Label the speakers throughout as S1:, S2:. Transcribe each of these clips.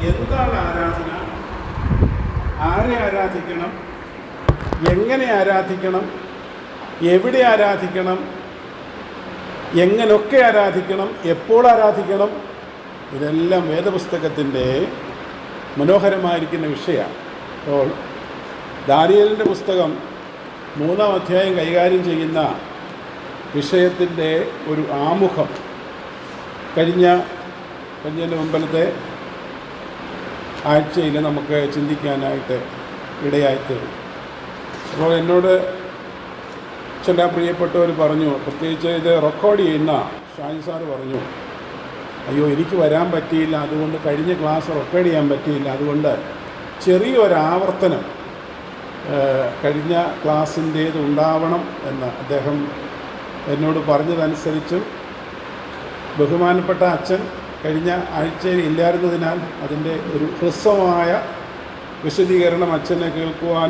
S1: എന്താണ് ആരാധന, ആരെ ആരാധിക്കണം, എങ്ങനെ ആരാധിക്കണം, എവിടെ ആരാധിക്കണം, എങ്ങനൊക്കെ ആരാധിക്കണം, എപ്പോൾ ആരാധിക്കണം, ഇതെല്ലാം വേദപുസ്തകത്തിൻ്റെ മനോഹരമായിരിക്കുന്ന വിഷയമാണ്. അപ്പോൾ ദാനിയേലിൻ്റെ പുസ്തകം 3-ാം അധ്യായം കൈകാര്യം ചെയ്യുന്ന വിഷയത്തിൻ്റെ ഒരു ആമുഖം കഴിഞ്ഞതിൻ്റെ മുമ്പലത്തെ ആഴ്ചയിൽ നമുക്ക് ചിന്തിക്കാനായിട്ട് ഇടയായിത്തീരും. അപ്പോൾ എന്നോട് ചില പ്രിയപ്പെട്ടവർ പറഞ്ഞു, പ്രത്യേകിച്ച് ഇത് റെക്കോർഡ് ചെയ്യുന്ന ഷാജി സാറ് പറഞ്ഞു, അയ്യോ എനിക്ക് വരാൻ പറ്റിയില്ല, അതുകൊണ്ട് കഴിഞ്ഞ ക്ലാസ് റെക്കോർഡ് ചെയ്യാൻ പറ്റിയില്ല, അതുകൊണ്ട് ചെറിയൊരാവർത്തനം കഴിഞ്ഞ ക്ലാസ്സിൻ്റേത് ഉണ്ടാവണം എന്ന് അദ്ദേഹം എന്നോട് പറഞ്ഞതനുസരിച്ചും ബഹുമാനപ്പെട്ട അച്ഛൻ കഴിഞ്ഞ ആഴ്ചയിൽ ഇല്ലായിരുന്നതിനാൽ അതിൻ്റെ ഒരു ഹ്രസ്വമായ വിശദീകരണം അച്ഛനെ കേൾക്കുവാൻ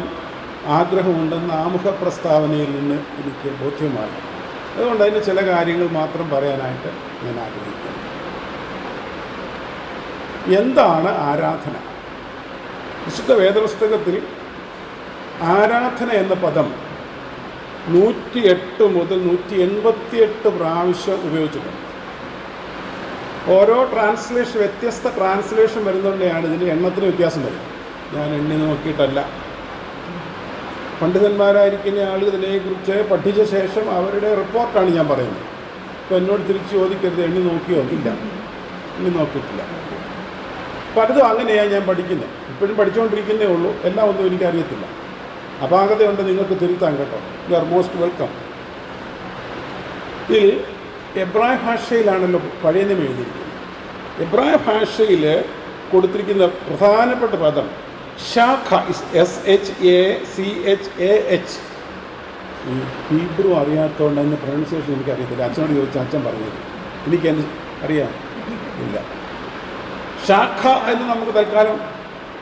S1: ആഗ്രഹമുണ്ടെന്ന ആമുഖ പ്രസ്താവനയിൽ നിന്ന് എനിക്ക് ബോധ്യമായി. അതുകൊണ്ട് അതിന് ചില കാര്യങ്ങൾ മാത്രം പറയാനായിട്ട് ഞാൻ ആഗ്രഹിക്കുന്നു. എന്താണ് ആരാധന? വിശുദ്ധ വേദപുസ്തകത്തിൽ ആരാധന എന്ന പദം 108 മുതൽ 188 പ്രാവശ്യം ഉപയോഗിച്ചിട്ടുണ്ട്. ഓരോ ട്രാൻസ്ലേഷൻ, വ്യത്യസ്ത ട്രാൻസ്ലേഷൻ വരുന്നതുകൊണ്ടാണ് ഇതിൻ്റെ എണ്ണത്തിന് വ്യത്യാസം വരുന്നത്. ഞാൻ എണ്ണി നോക്കിയിട്ടല്ല. പണ്ഡിതന്മാരായിരിക്കുന്ന ആളുകൾ ഇതിനെക്കുറിച്ച് പഠിച്ച ശേഷം അവരുടെ റിപ്പോർട്ടാണ് ഞാൻ പറയുന്നത്. ഇപ്പോൾ എന്നോട് തിരിച്ച് ചോദിക്കരുത് എണ്ണി നോക്കിയോ? ഇല്ല, എണ്ണി നോക്കിയിട്ടില്ല. പലതും അങ്ങനെയാണ് ഞാൻ പഠിക്കുന്നത്. ഇപ്പോഴും പഠിച്ചുകൊണ്ടിരിക്കുന്നേ ഉള്ളൂ. എല്ലാം ഒന്നും എനിക്കറിയത്തില്ല. അപാകതയുണ്ട്, നിങ്ങൾക്ക് തിരുത്താൻ കേട്ടോ. You are most welcome. ഇതിൽ എബ്രായ ഭാഷയിലാണല്ലോ പഴയ നിയമം എഴുതിയിരിക്കുന്നത്. എബ്രായ ഭാഷയിൽ കൊടുത്തിരിക്കുന്ന പ്രധാനപ്പെട്ട പദം ശാഖ, SHACHAH. ഈ ഹീബ്രു അറിയാത്തതുകൊണ്ട് അതിൻ്റെ പ്രൊനൗൺസിയേഷൻ എനിക്കറിയത്തില്ല. അച്ഛനോട് ചോദിച്ചാൽ അച്ഛൻ പറഞ്ഞത് എനിക്കതിന് അറിയാം ഇല്ല. ശാഖ എന്ന് നമുക്ക് തൽക്കാലം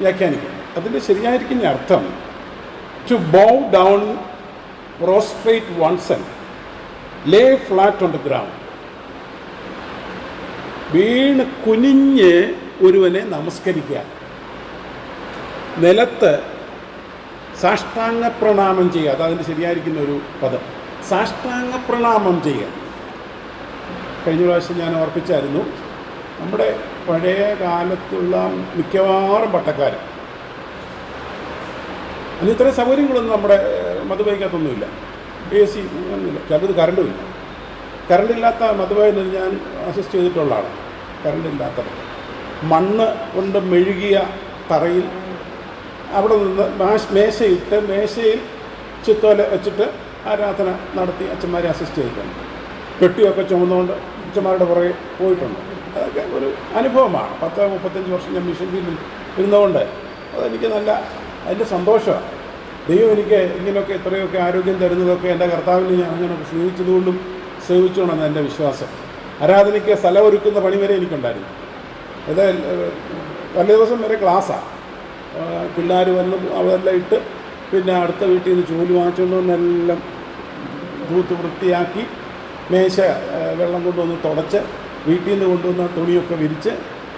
S1: വ്യാഖ്യാനിക്കാം. അതിൻ്റെ ശരിയായിരിക്കുന്ന അർത്ഥം to bow down, prostrate oneself, lay flat on the ground. വീണ് കുനിഞ്ഞ് ഒരുവനെ നമസ്കരിക്കുക, നിലത്ത് സാഷ്ടാംഗ പ്രണാമം ചെയ്യുക. അതതിൻ്റെ ശരിയായിരിക്കുന്ന ഒരു പദം, സാഷ്ടാംഗ പ്രണാമം ചെയ്യുക. കഴിഞ്ഞ പ്രാവശ്യം ഞാൻ ഓർപ്പിച്ചായിരുന്നു, നമ്മുടെ പഴയ കാലത്തുള്ള മിക്കവാറും പട്ടക്കാർ, അതിന് ഇത്രയും സൗകര്യങ്ങളൊന്നും നമ്മുടെ മധുബൈക്കകത്തൊന്നുമില്ല. AC ഒന്നുമില്ല, ചിലത് കറണ്ടുമില്ല. കറണ്ടില്ലാത്ത മധുബൈയിൽ ഞാൻ അസിസ്റ്റ് ചെയ്തിട്ടുള്ള ആളാണ്. കറണ്ടില്ലാത്തത് മണ്ണ് കൊണ്ട് മെഴുകിയ തറയിൽ അവിടെ നിന്ന് മേശയിട്ട്, മേശയിൽ ചിത്തോല വെച്ചിട്ട് ആരാധന നടത്തി അച്ഛന്മാരെ അസിസ്റ്റ് ചെയ്തിട്ടുണ്ട്. പെട്ടിയൊക്കെ ചുമന്നുകൊണ്ട് അച്ഛന്മാരുടെ പുറകെ പോയിട്ടുണ്ട്. അതൊക്കെ ഒരു അനുഭവമാണ്. 10-35 വർഷം ഞാൻ മിഷൻ ഫീൽഡിൽ ഇരുന്നതുകൊണ്ട് അതെനിക്ക് നല്ല അതിൻ്റെ സന്തോഷമാണ്. ദൈവം എനിക്ക് ഇങ്ങനെയൊക്കെ എത്രയൊക്കെ ആരോഗ്യം തരുന്നതൊക്കെ എൻ്റെ കർത്താവിനെ ഞാൻ അങ്ങനെയൊക്കെ സ്നേഹിച്ചതുകൊണ്ടും സേവിച്ചുകൊണ്ടെന്ന് എൻ്റെ വിശ്വാസം. ആരാധനയ്ക്ക് സ്ഥലമൊരുക്കുന്ന പണി വരെ എനിക്കുണ്ടായിരുന്നു. അത് പല ദിവസം വരെ ക്ലാസ്സാണ്. പിള്ളേർ വന്ന് അതെല്ലാം ഇട്ട് പിന്നെ അടുത്ത വീട്ടിൽ നിന്ന് ചൂല് വാങ്ങിച്ചുകൊണ്ട് വന്നെല്ലാം തൂത്ത് വൃത്തിയാക്കി മേശ വെള്ളം കൊണ്ടുവന്ന് തുടച്ച് വീട്ടിൽ നിന്ന് കൊണ്ടുവന്ന തുണിയൊക്കെ വിരിച്ച്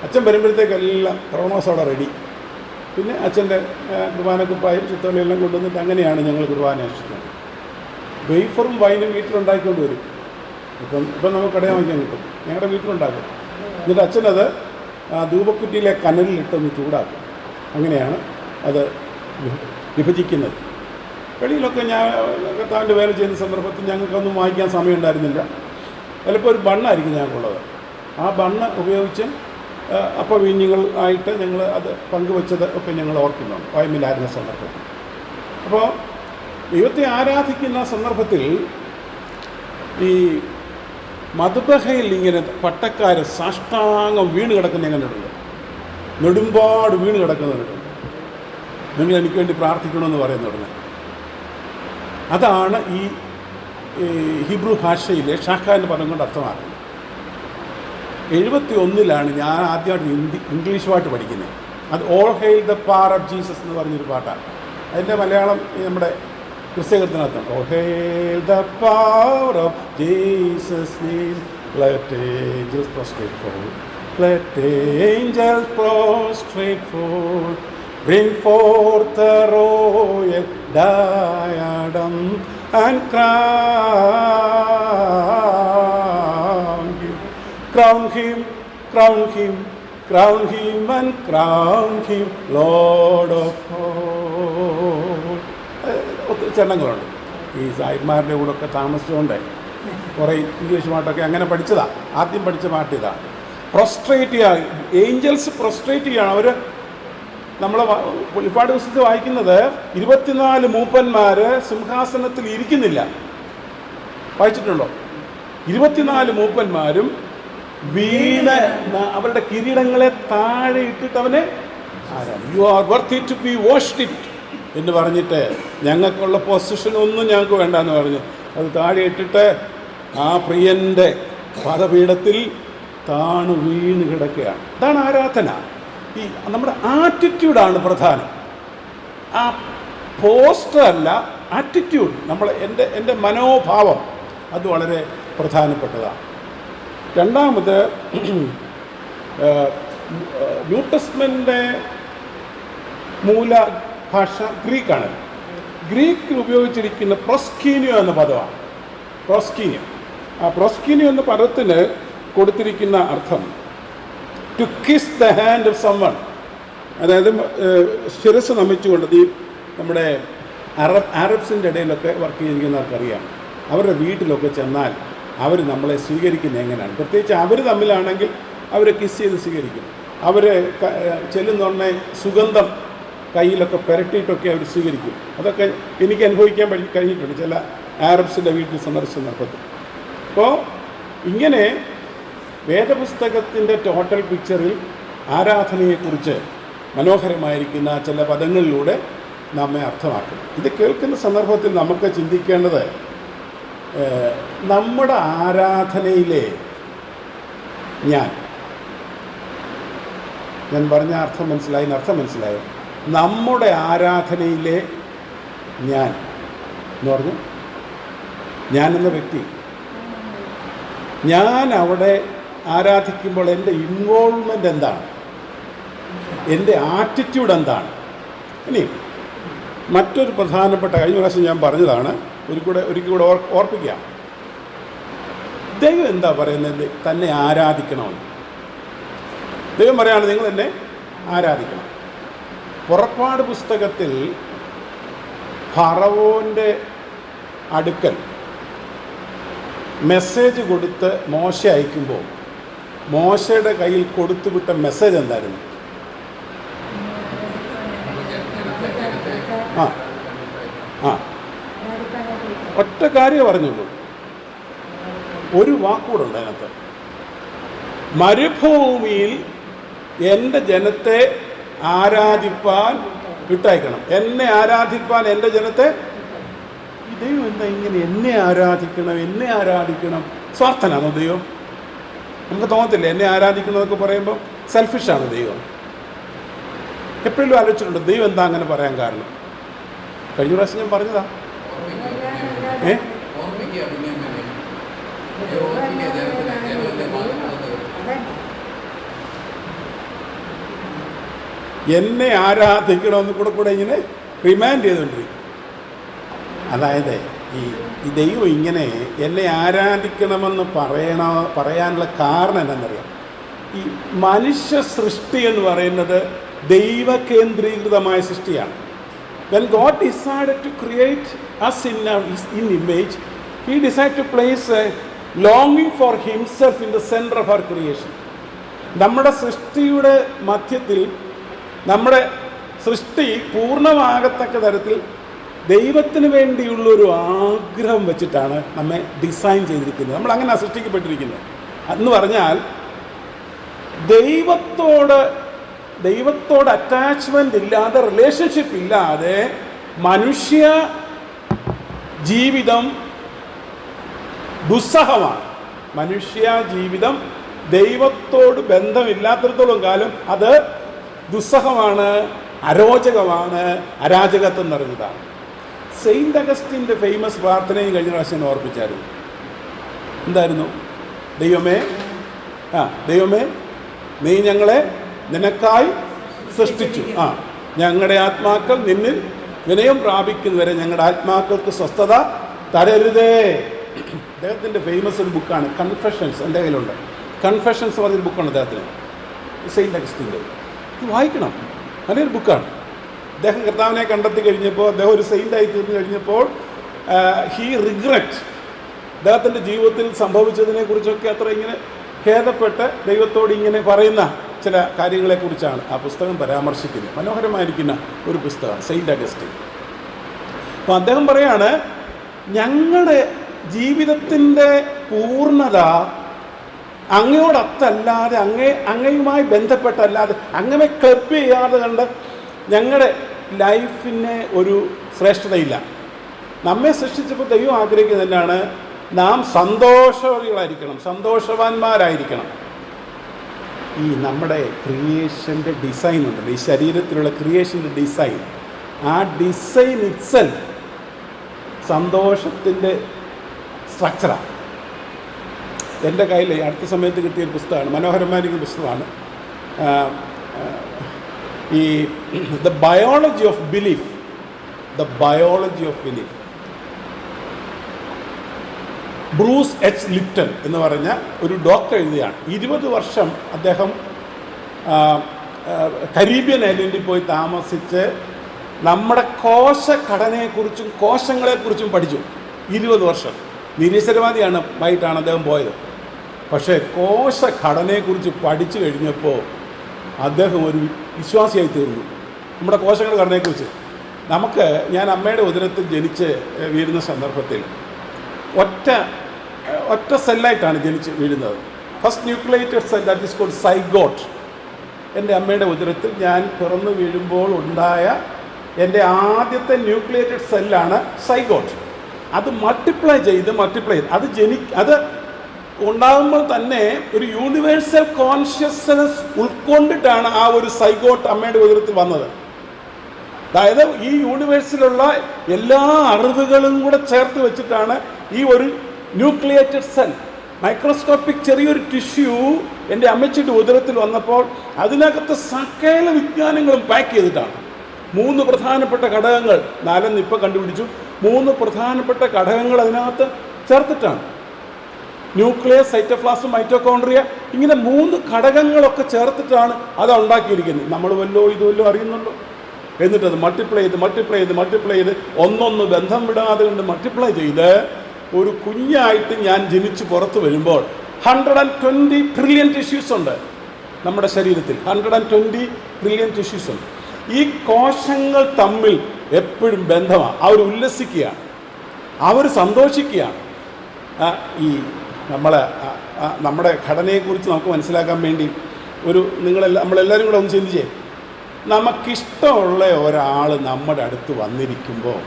S1: അച്ഛൻ വരുമ്പോഴത്തേക്കെല്ലാം ക്രോണോസോടെ റെഡി. പിന്നെ അച്ഛൻ്റെ കുർബാനക്കുപ്പായും ചിത്തോലയെല്ലാം കൊണ്ടുവന്നിട്ട് അങ്ങനെയാണ് ഞങ്ങൾ കുർബാന അനുഷ്ഠിക്കുന്നത്. വെയ്ഫറും വൈനും വീട്ടിലുണ്ടാക്കിക്കൊണ്ട് വരും. ഇപ്പം നമുക്ക് കടയിൽ വാങ്ങിക്കാൻ കിട്ടും. ഞങ്ങളുടെ വീട്ടിലുണ്ടാക്കും. എന്നിട്ട് അച്ഛനത് ധൂപക്കുറ്റിയിലെ കനലിലിട്ടൊന്ന് ചൂടാക്കും. അങ്ങനെയാണ് അത് വിഭജിക്കുന്നത്. വെളിയിലൊക്കെ ഞാൻ കർത്താവിൻ്റെ വേല ചെയ്യുന്ന സന്ദർഭത്തിൽ ഞങ്ങൾക്കൊന്നും വാങ്ങിക്കാൻ സമയമുണ്ടായിരുന്നില്ല. ചിലപ്പോൾ ഒരു ബണ്ണായിരിക്കും ഞങ്ങൾക്കുള്ളത്. ആ ബണ്ണ് ഉപയോഗിച്ച് അപ്പോൾ വീഞ്ഞുങ്ങൾ ആയിട്ട് ഞങ്ങൾ അത് പങ്കുവച്ചത് ഒക്കെ ഞങ്ങൾ ഓർക്കുന്നുണ്ട് വയമ്മിലായിരുന്ന സന്ദർഭത്തിൽ. അപ്പോൾ ദൈവത്തെ ആരാധിക്കുന്ന സന്ദർഭത്തിൽ ഈ മധുബഹയിൽ ഇങ്ങനെ പട്ടക്കാർ സാഷ്ടാംഗം വീണ് കിടക്കുന്ന എങ്ങനെയുണ്ട്, നെടുമ്പാട് വീണ് കിടക്കുന്നവരുണ്ട്. നിങ്ങൾ എനിക്ക് വേണ്ടി പ്രാർത്ഥിക്കണമെന്ന് പറയുന്നുടനെ. അതാണ് ഈ ഹീബ്രു ഭാഷയിലെ ഷാഖ എന്ന് പദം കൊണ്ട് അർത്ഥമാക്കുന്നത്. 71 ഞാൻ ആദ്യമായിട്ട് ഇംഗ്ലീഷ് പാട്ട് പഠിക്കുന്നത്. അത് all hail the power of Jesus എന്ന് പറഞ്ഞൊരു പാട്ടാണ്. അതിൻ്റെ മലയാളം നമ്മുടെ ക്രിസ്ത്യകത്തിനകത്തുണ്ട്. All hail the power of Jesus name let angels prostrate for Let angels prostrate fall, bring forth the royal diadem and crown him, crown him, crown him, crown him and crown him Lord of all. ഒത്തിരി ചരണങ്ങളുണ്ട്. ഈ സായിമാരുടെ കൂടെ ഒക്കെ താമസിച്ചുകൊണ്ട് കുറേ English പാട്ടൊക്കെ അങ്ങനെ പഠിച്ചതാണ്. ആദ്യം പഠിച്ച പാട്ട് ഇതാണ്. പ്രൊസ്ട്രേറ്റ് ചെയ്യുക, ഏഞ്ചൽസ് പ്രൊസ്ട്രേറ്റ് ചെയ്യുകയാണ്. അവർ നമ്മൾ വെളിപ്പാട് പുസ്തകത്തിൽ വായിക്കുന്നത് 24 മൂപ്പന്മാർ സിംഹാസനത്തിൽ ഇരിക്കുന്നില്ല. വായിച്ചിട്ടുണ്ടോ? 24 മൂപ്പന്മാരും വീണ് അവരുടെ കിരീടങ്ങളെ താഴെ ഇട്ടിട്ട് അവനെ you are worthy to be worshipped എന്ന് പറഞ്ഞിട്ട് ഞങ്ങൾക്കുള്ള പൊസിഷൻ ഒന്നും ഞങ്ങൾക്ക് വേണ്ടെന്ന് പറഞ്ഞു അത് താഴെ ഇട്ടിട്ട് ആ പ്രിയൻ്റെ പദപീഠത്തിൽ താണു വീണ് കിടക്കുകയാണ്. ഇതാണ് ആരാധന. ഈ നമ്മുടെ ആറ്റിറ്റ്യൂഡാണ് പ്രധാനം. ആ പോസ്റ്റർ അല്ല, ആറ്റിറ്റ്യൂഡ്, എൻ്റെ മനോഭാവം അത് വളരെ പ്രധാനപ്പെട്ടതാണ്. രണ്ടാമത് ന്യൂ ടെസ്റ്റ്മെൻ്റിൻ്റെ മൂല ഭാഷ ഗ്രീക്കാണ്. ഗ്രീക്കിൽ ഉപയോഗിച്ചിരിക്കുന്ന പ്രൊസ്കീനിയോ എന്ന പദമാണ്. പ്രൊസ്കീനിയോ. ആ പ്രൊസ്കീനിയോ എന്ന പദത്തിന് കൊടുത്തിരിക്കുന്ന അർത്ഥം to kiss the hand of someone, അതായത് ശിരസ് നമിച്ചുകൊണ്ട്. ഈ നമ്മുടെ അറബ്സിൻ്റെ ഇടയിലൊക്കെ വർക്ക് ചെയ്തിരിക്കുന്നവർക്കറിയാം, അവരുടെ വീട്ടിലൊക്കെ ചെന്നാൽ അവർ നമ്മളെ സ്വീകരിക്കുന്നത് എങ്ങനെയാണ്. പ്രത്യേകിച്ച് അവർ തമ്മിലാണെങ്കിൽ അവരെ കിസ് ചെയ്ത് സ്വീകരിക്കും. അവർ ചെല്ലുന്നുണ്ടെ സുഗന്ധം കയ്യിലൊക്കെ പുരട്ടിയിട്ടൊക്കെ അവർ സ്വീകരിക്കും. അതൊക്കെ എനിക്ക് അനുഭവിക്കാൻ കഴിഞ്ഞിട്ടുണ്ട് ചില ആറബ്സിൻ്റെ വീട്ടിൽ സന്ദർശനം നടത്തും. അപ്പോൾ ഇങ്ങനെ വേദപുസ്തകത്തിൻ്റെ ടോട്ടൽ പിക്ചറിൽ ആരാധനയെക്കുറിച്ച് മനോഹരമായിരിക്കുന്ന ചില പദങ്ങളിലൂടെ നമ്മെ അർത്ഥമാക്കും. ഇത് കേൾക്കുന്ന സന്ദർഭത്തിൽ നമുക്ക് ചിന്തിക്കേണ്ടത് നമ്മുടെ ആരാധനയിലെ ഞാൻ പറഞ്ഞ അർത്ഥം മനസ്സിലായോ? നമ്മുടെ ആരാധനയിലെ ഞാൻ എന്ന് പറഞ്ഞു, ഞാൻ എന്ന വ്യക്തി, ഞാൻ അവിടെ ആരാധിക്കുമ്പോൾ എൻ്റെ ഇൻവോൾവ്മെൻ്റ് എന്താണ്, എൻ്റെ ആറ്റിറ്റ്യൂഡ് എന്താണ്. ഇനി മറ്റൊരു പ്രധാനപ്പെട്ട, കഴിഞ്ഞ പ്രാവശ്യം ഞാൻ പറഞ്ഞതാണ്, ഒരിക്കൽ കൂടെ ഓർപ്പിക്കാം. ദൈവം എന്താ പറയുന്നത്? തന്നെ ആരാധിക്കണമെന്ന്. ദൈവം പറയാണ് നിങ്ങൾ എന്നെ ആരാധിക്കണം. പുറപ്പാട് പുസ്തകത്തിൽ ഫറവോൻ്റെ അടുക്കൽ മെസ്സേജ് കൊടുത്ത് മോശ അയക്കുമ്പോൾ മോശയുടെ കയ്യിൽ കൊടുത്തുവിട്ട മെസ്സേജ് എന്തായിരുന്നു? ഒറ്റ കാര്യം പറഞ്ഞുള്ളൂ, ഒരു വാക്കുകൂടെ ഉണ്ട് അതിനകത്ത്. മരുഭൂമിയിൽ എൻ്റെ ജനത്തെ ആരാധിപ്പാൻ വിട്ടയക്കണം. എന്നെ ആരാധിപ്പാൻ എൻ്റെ ജനത്തെ. ദൈവം എന്താ ഇങ്ങനെ എന്നെ ആരാധിക്കണം? സ്വാർത്ഥനാണോ ദൈവം? നമുക്ക് തോന്നത്തില്ല എന്നെ ആരാധിക്കണമെന്നൊക്കെ പറയുമ്പോൾ സെൽഫിഷാണ് ദൈവം. എപ്പോഴും ആലോചിച്ചിട്ടുണ്ട് ദൈവം എന്താ അങ്ങനെ പറയാൻ കാരണം? കഴിഞ്ഞ പ്രാവശ്യം ഞാൻ പറഞ്ഞതാ. എന്നെ ആരാധിക്കണമെന്ന് കൂടെ ഇങ്ങനെ റിമാൻഡ് ചെയ്തുകൊണ്ടിരിക്കും. അതായത് ഈ ദൈവം ഇങ്ങനെ എന്നെ ആരാധിക്കണമെന്ന് പറയാനുള്ള കാരണം എന്താണെന്നറിയാം? ഈ മനുഷ്യ സൃഷ്ടി എന്ന് പറയുന്നത് ദൈവകേന്ദ്രീകൃതമായ സൃഷ്ടിയാണ്. When God decided to create us in image, He decided to place a longing for Himself in the center of our creation. നമ്മുടെ സൃഷ്ടിയുടെ മധ്യത്തിൽ നമ്മുടെ സൃഷ്ടി പൂർണ്ണമാകത്തക്ക തരത്തിൽ ദൈവത്തിന് വേണ്ടിയുള്ളൊരു ആഗ്രഹം വെച്ചിട്ടാണ് നമ്മെ ഡിസൈൻ ചെയ്തിരിക്കുന്നത്. നമ്മൾ അങ്ങനെ സൃഷ്ടിക്കപ്പെട്ടിരിക്കുന്നത്. എന്ന് പറഞ്ഞാൽ ദൈവത്തോട് അറ്റാച്ച്മെൻ്റ് ഇല്ലാതെ, റിലേഷൻഷിപ്പ് ഇല്ലാതെ മനുഷ്യ ജീവിതം ദുസ്സഹമാണ്. മനുഷ്യ ജീവിതം ദൈവത്തോട് ബന്ധമില്ലാത്തിടത്തോളം കാലം അത് ദുസ്സഹമാണ്, അരോചകമാണ്, അരാജകത്വം നിറഞ്ഞതാണ്. സെയിൻറ്റ് അഗസ്റ്റിൻ്റെ ഫേമസ് പ്രാർത്ഥനയും കഴിഞ്ഞ പ്രാവശ്യം ഓർപ്പിച്ചായിരുന്നു. എന്തായിരുന്നു? ദൈവമേ നീ ഞങ്ങളെ നിനക്കായി സൃഷ്ടിച്ചു. ഞങ്ങളുടെ ആത്മാക്കൾ നിന്നിൽ വിനയം പ്രാപിക്കുന്നവരെ ഞങ്ങളുടെ ആത്മാക്കൾക്ക് സ്വസ്ഥത തരരുതേ. അദ്ദേഹത്തിൻ്റെ ഫേമസ് ഒരു ബുക്കാണ് കൺഫെഷൻസ്. എൻ്റെ കയ്യിലുണ്ട്. കൺഫെഷൻസ് പറഞ്ഞൊരു ബുക്കാണ് അദ്ദേഹത്തിന്, സെയിൻറ്റ് അഗസ്റ്റിൻ്റെ. ഇത് വായിക്കണം, നല്ലൊരു ബുക്കാണ്. അദ്ദേഹം കർത്താവിനെ കണ്ടെത്തി കഴിഞ്ഞപ്പോൾ, അദ്ദേഹം ഒരു സെയിൻ്റായി തീർന്നു കഴിഞ്ഞപ്പോൾ ഹീ റിഗ്രറ്റ് അദ്ദേഹത്തിൻ്റെ ജീവിതത്തിൽ സംഭവിച്ചതിനെക്കുറിച്ചൊക്കെ അത്ര ഇങ്ങനെ ഖേദപ്പെട്ട് ദൈവത്തോട് ഇങ്ങനെ പറയുന്ന ചില കാര്യങ്ങളെക്കുറിച്ചാണ് ആ പുസ്തകം പരാമർശിക്കുന്നത്. മനോഹരമായിരിക്കുന്ന ഒരു പുസ്തകമാണ് സെയിൻറ്റ് അഗസ്റ്റിൻ. അപ്പോൾ അദ്ദേഹം പറയാണ്, ഞങ്ങളുടെ ജീവിതത്തിൻ്റെ പൂർണ്ണത അങ്ങയോടൊത്തല്ലാതെ അങ്ങയുമായി ബന്ധപ്പെട്ടല്ലാതെ അങ്ങനെ ക്ലബ് ചെയ്യാതെ കണ്ട് ഞങ്ങളുടെ ലൈഫിന് ഒരു ശ്രേഷ്ഠതയില്ല. നമ്മെ സൃഷ്ടിച്ചപ്പോൾ ദൈവം ആഗ്രഹിക്കുന്നതന്നെയാണ് നാം സന്തോഷവതികളായിരിക്കണം, സന്തോഷവാന്മാരായിരിക്കണം. ഈ നമ്മുടെ ക്രിയേഷൻ്റെ ഡിസൈൻ ഉണ്ടല്ലോ, ഈ ശരീരത്തിലുള്ള ക്രിയേഷൻ്റെ ഡിസൈൻ, ആ ഡിസൈൻ ഇറ്റ്സെൽഫ് സന്തോഷത്തിൻ്റെ സ്ട്രക്ചറാണ്. എൻ്റെ കയ്യിൽ അടുത്ത സമയത്ത് കിട്ടിയൊരു പുസ്തകമാണ്, മനോഹരമായിരിക്കുന്ന പുസ്തകമാണ്. ഈ the biology of belief, the biology of belief, Bruce H Lipton എന്ന് പറഞ്ഞ ഒരു ഡോക്ടർ എഴുതിയാണ്. 20 വർഷം അദ്ദേഹം കരീബിയൻ ഐലൻഡിൽ പോയി താമസിച്ച് നമ്മുടെ കോശഘടനയെക്കുറിച്ചും കോശങ്ങളെക്കുറിച്ചും പഠിച്ചു. 20 വർഷം. നിരീശ്വരവാദിയാണ് ആയിട്ടാണ് അദ്ദേഹം പോയത്. പക്ഷേ കോശഘടനയെക്കുറിച്ച് പഠിച്ചു കഴിഞ്ഞപ്പോൾ അദ്ദേഹം ഒരു വിശ്വാസിയായി തീർന്നു. നമ്മുടെ കോശങ്ങളുടെ ഘടനയെക്കുറിച്ച് ഞാൻ അമ്മയുടെ ഉദരത്തിൽ ജനിച്ച് വീഴുന്ന സന്ദർഭത്തിൽ ഒറ്റ സെല്ലായിട്ടാണ് ജനിച്ച് വീഴുന്നത്. First nucleated cell, that is called zygote. എൻ്റെ അമ്മയുടെ ഉദരത്തിൽ ഞാൻ പിറന്നു വീഴുമ്പോൾ ഉണ്ടായ എൻ്റെ ആദ്യത്തെ ന്യൂക്ലിയേറ്റഡ് സെല്ലാണ് സൈഗോട്ട്. അത് മൾട്ടിപ്ലൈ ചെയ്ത് അത് ഉണ്ടാകുമ്പോൾ തന്നെ ഒരു യൂണിവേഴ്സൽ കോൺഷ്യസ്നസ് ഉൾക്കൊണ്ടിട്ടാണ് ആ ഒരു സൈഗോട്ട് അമ്മയുടെ ഉദരത്തിൽ വന്നത്. അതായത് ഈ യൂണിവേഴ്സിലുള്ള എല്ലാ അറിവുകളും കൂടെ ചേർത്ത് വെച്ചിട്ടാണ് ഈ ഒരു ന്യൂക്ലിയേറ്റഡ് സെൽ, മൈക്രോസ്കോപ്പിക് ചെറിയൊരു ടിഷ്യൂ എൻ്റെ അമ്മച്ചിയുടെ ഉദരത്തിൽ വന്നപ്പോൾ അതിനകത്ത് സകല വിജ്ഞാനങ്ങളും പാക്ക് ചെയ്തിട്ടാണ്. 3 പ്രധാനപ്പെട്ട ഘടകങ്ങൾ, 4 ഇപ്പോൾ കണ്ടുപിടിച്ചു, 3 പ്രധാനപ്പെട്ട ഘടകങ്ങൾ അതിനകത്ത് ചേർത്തിട്ടാണ്. ന്യൂക്ലിയസ്, സൈറ്റോപ്ലാസം, മൈറ്റോകോൺട്രിയ, ഇങ്ങനെ 3 ഘടകങ്ങളൊക്കെ ചേർത്തിട്ടാണ് അത് ഉണ്ടാക്കിയിരിക്കുന്നത്. നമ്മൾ ഇതുവല്ലോ അറിയുന്നുണ്ടോ? എന്നിട്ടത് മൾട്ടിപ്ലൈ ചെയ്ത് ഒന്നൊന്ന് ബന്ധം വിടാതെ കൊണ്ട് മൾട്ടിപ്ലൈ ചെയ്ത് ഒരു കുഞ്ഞായിട്ട് ഞാൻ ജനിച്ച് പുറത്ത് വരുമ്പോൾ 120 ട്രില്യൺ ടിഷ്യൂസ് ഉണ്ട് നമ്മുടെ ശരീരത്തിൽ. 120 ട്രില്യൺ ടിഷ്യൂസ് ഉണ്ട്. ഈ കോശങ്ങൾ തമ്മിൽ എപ്പോഴും ബന്ധമാണ്. അവർ ഉല്ലസിക്കുകയാണ്, അവർ സന്തോഷിക്കുകയാണ്. ഈ നമ്മുടെ ഘടനയെക്കുറിച്ച് നമുക്ക് മനസ്സിലാക്കാൻ വേണ്ടി നമ്മളെല്ലാവരും കൂടെ ഒന്ന് ചിന്തിച്ചേ. നമുക്കിഷ്ടമുള്ള ഒരാൾ നമ്മുടെ അടുത്ത് വന്നിരിക്കുമ്പോൾ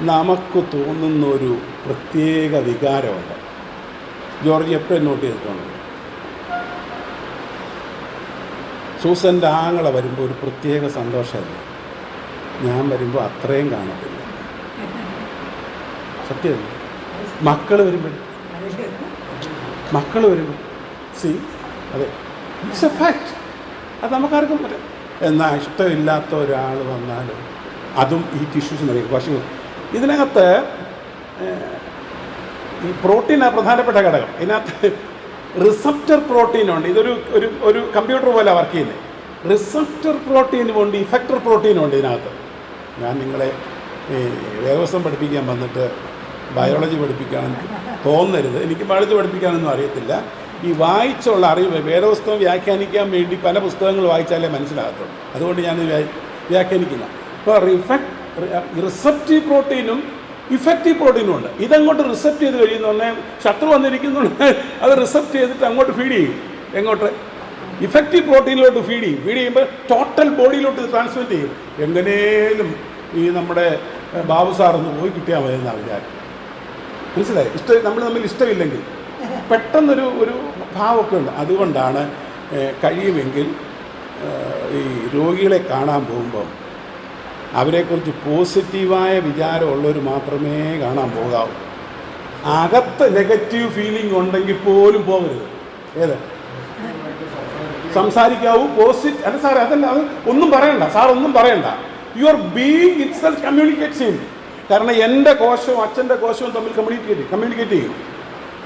S1: നമുക്ക് തോന്നുന്നൊരു പ്രത്യേക വികാരമുണ്ട്. ജോർജ് എപ്പോഴും നോട്ട് ചെയ്തിട്ടുണ്ട്. സൂസൻ്റെ ആങ്ങളെ വരുമ്പോൾ ഒരു പ്രത്യേക സന്തോഷമല്ല, ഞാൻ വരുമ്പോൾ അത്രയും കാണത്തില്ല. സത്യമല്ല. മക്കൾ വരുമ്പോൾ അതെ, ഇറ്റ്സ് എ ഫാക്ട്. അത് നമുക്കാർക്കും പറ്റും. എന്നാൽ ഇഷ്ടമില്ലാത്ത ഒരാൾ വന്നാലും അതും ഈ ടിഷ്യൂസ് അറിയാം. പക്ഷേ ഇതിനകത്ത് ഈ പ്രോട്ടീനാണ് പ്രധാനപ്പെട്ട ഘടകം. ഇതിനകത്ത് റിസപ്റ്റർ പ്രോട്ടീനുണ്ട്. ഒരു കമ്പ്യൂട്ടർ പോലെ വർക്ക് ചെയ്യുന്നത്. റിസപ്റ്റർ പ്രോട്ടീനുമുണ്ട്, ഇഫക്റ്റർ പ്രോട്ടീനുണ്ട് ഇതിനകത്ത്. ഞാൻ നിങ്ങളെ വേദവസ്തം പഠിപ്പിക്കാൻ വന്നിട്ട് ബയോളജി പഠിപ്പിക്കാൻ തോന്നരുത്. എനിക്ക് ബയോളജി പഠിപ്പിക്കാനൊന്നും അറിയത്തില്ല. ഈ വായിച്ചുള്ള അറിവ്, വേദപുസ്തകം വ്യാഖ്യാനിക്കാൻ വേണ്ടി പല പുസ്തകങ്ങൾ വായിച്ചാലേ മനസ്സിലാകത്തുള്ളൂ. അതുകൊണ്ട് ഞാൻ വ്യാഖ്യാനിക്കില്ല. അപ്പോൾ റിസപ്റ്റീവ് പ്രോട്ടീനും ഇഫക്റ്റീവ് പ്രോട്ടീനും ഉണ്ട്. ഇതങ്ങോട്ട് റിസപ്റ്റ് ചെയ്ത് കഴിയുന്നുണ്ടെ ശത്രു വന്നിരിക്കുന്നുണ്ട്, അത് റിസപ്റ്റ് ചെയ്തിട്ട് അങ്ങോട്ട് ഫീഡ് ചെയ്യും. എങ്ങോട്ട്? ഇഫക്റ്റീവ് പ്രോട്ടീനിലോട്ട് ഫീഡ് ചെയ്യുമ്പോൾ ടോട്ടൽ ബോഡിയിലോട്ട് ട്രാൻസ്മിറ്റ് ചെയ്യും. എങ്ങനെയും ഈ നമ്മുടെ ബാബു സാറൊന്ന് പോയി കിട്ടിയാൽ മതി എന്നാണ് വിചാരം. മനസ്സിലായി? നമ്മൾ തമ്മിൽ ഇഷ്ടമില്ലെങ്കിൽ പെട്ടെന്നൊരു ഭാവമൊക്കെ ഉണ്ട്. അതുകൊണ്ടാണ് കഴിയുമെങ്കിൽ ഈ രോഗികളെ കാണാൻ പോകുമ്പം അവരെക്കുറിച്ച് പോസിറ്റീവായ വിചാരമുള്ളവർ മാത്രമേ കാണാൻ പോകാവൂ. അകത്ത് നെഗറ്റീവ് ഫീലിംഗ് ഉണ്ടെങ്കിൽ പോലും പോകരുത്. സംസാരിക്കാവൂ. പോസിറ്റ് അല്ല സാറേ, അതല്ല, അത് ഒന്നും പറയണ്ട സാർ, ഒന്നും പറയണ്ട. Your being it self communicates ചെയ്യും. കാരണം എൻ്റെ കോശവും അച്ഛൻ്റെ കോശവും തമ്മിൽ കമ്മ്യൂണിക്കേറ്റ് ചെയ്യും.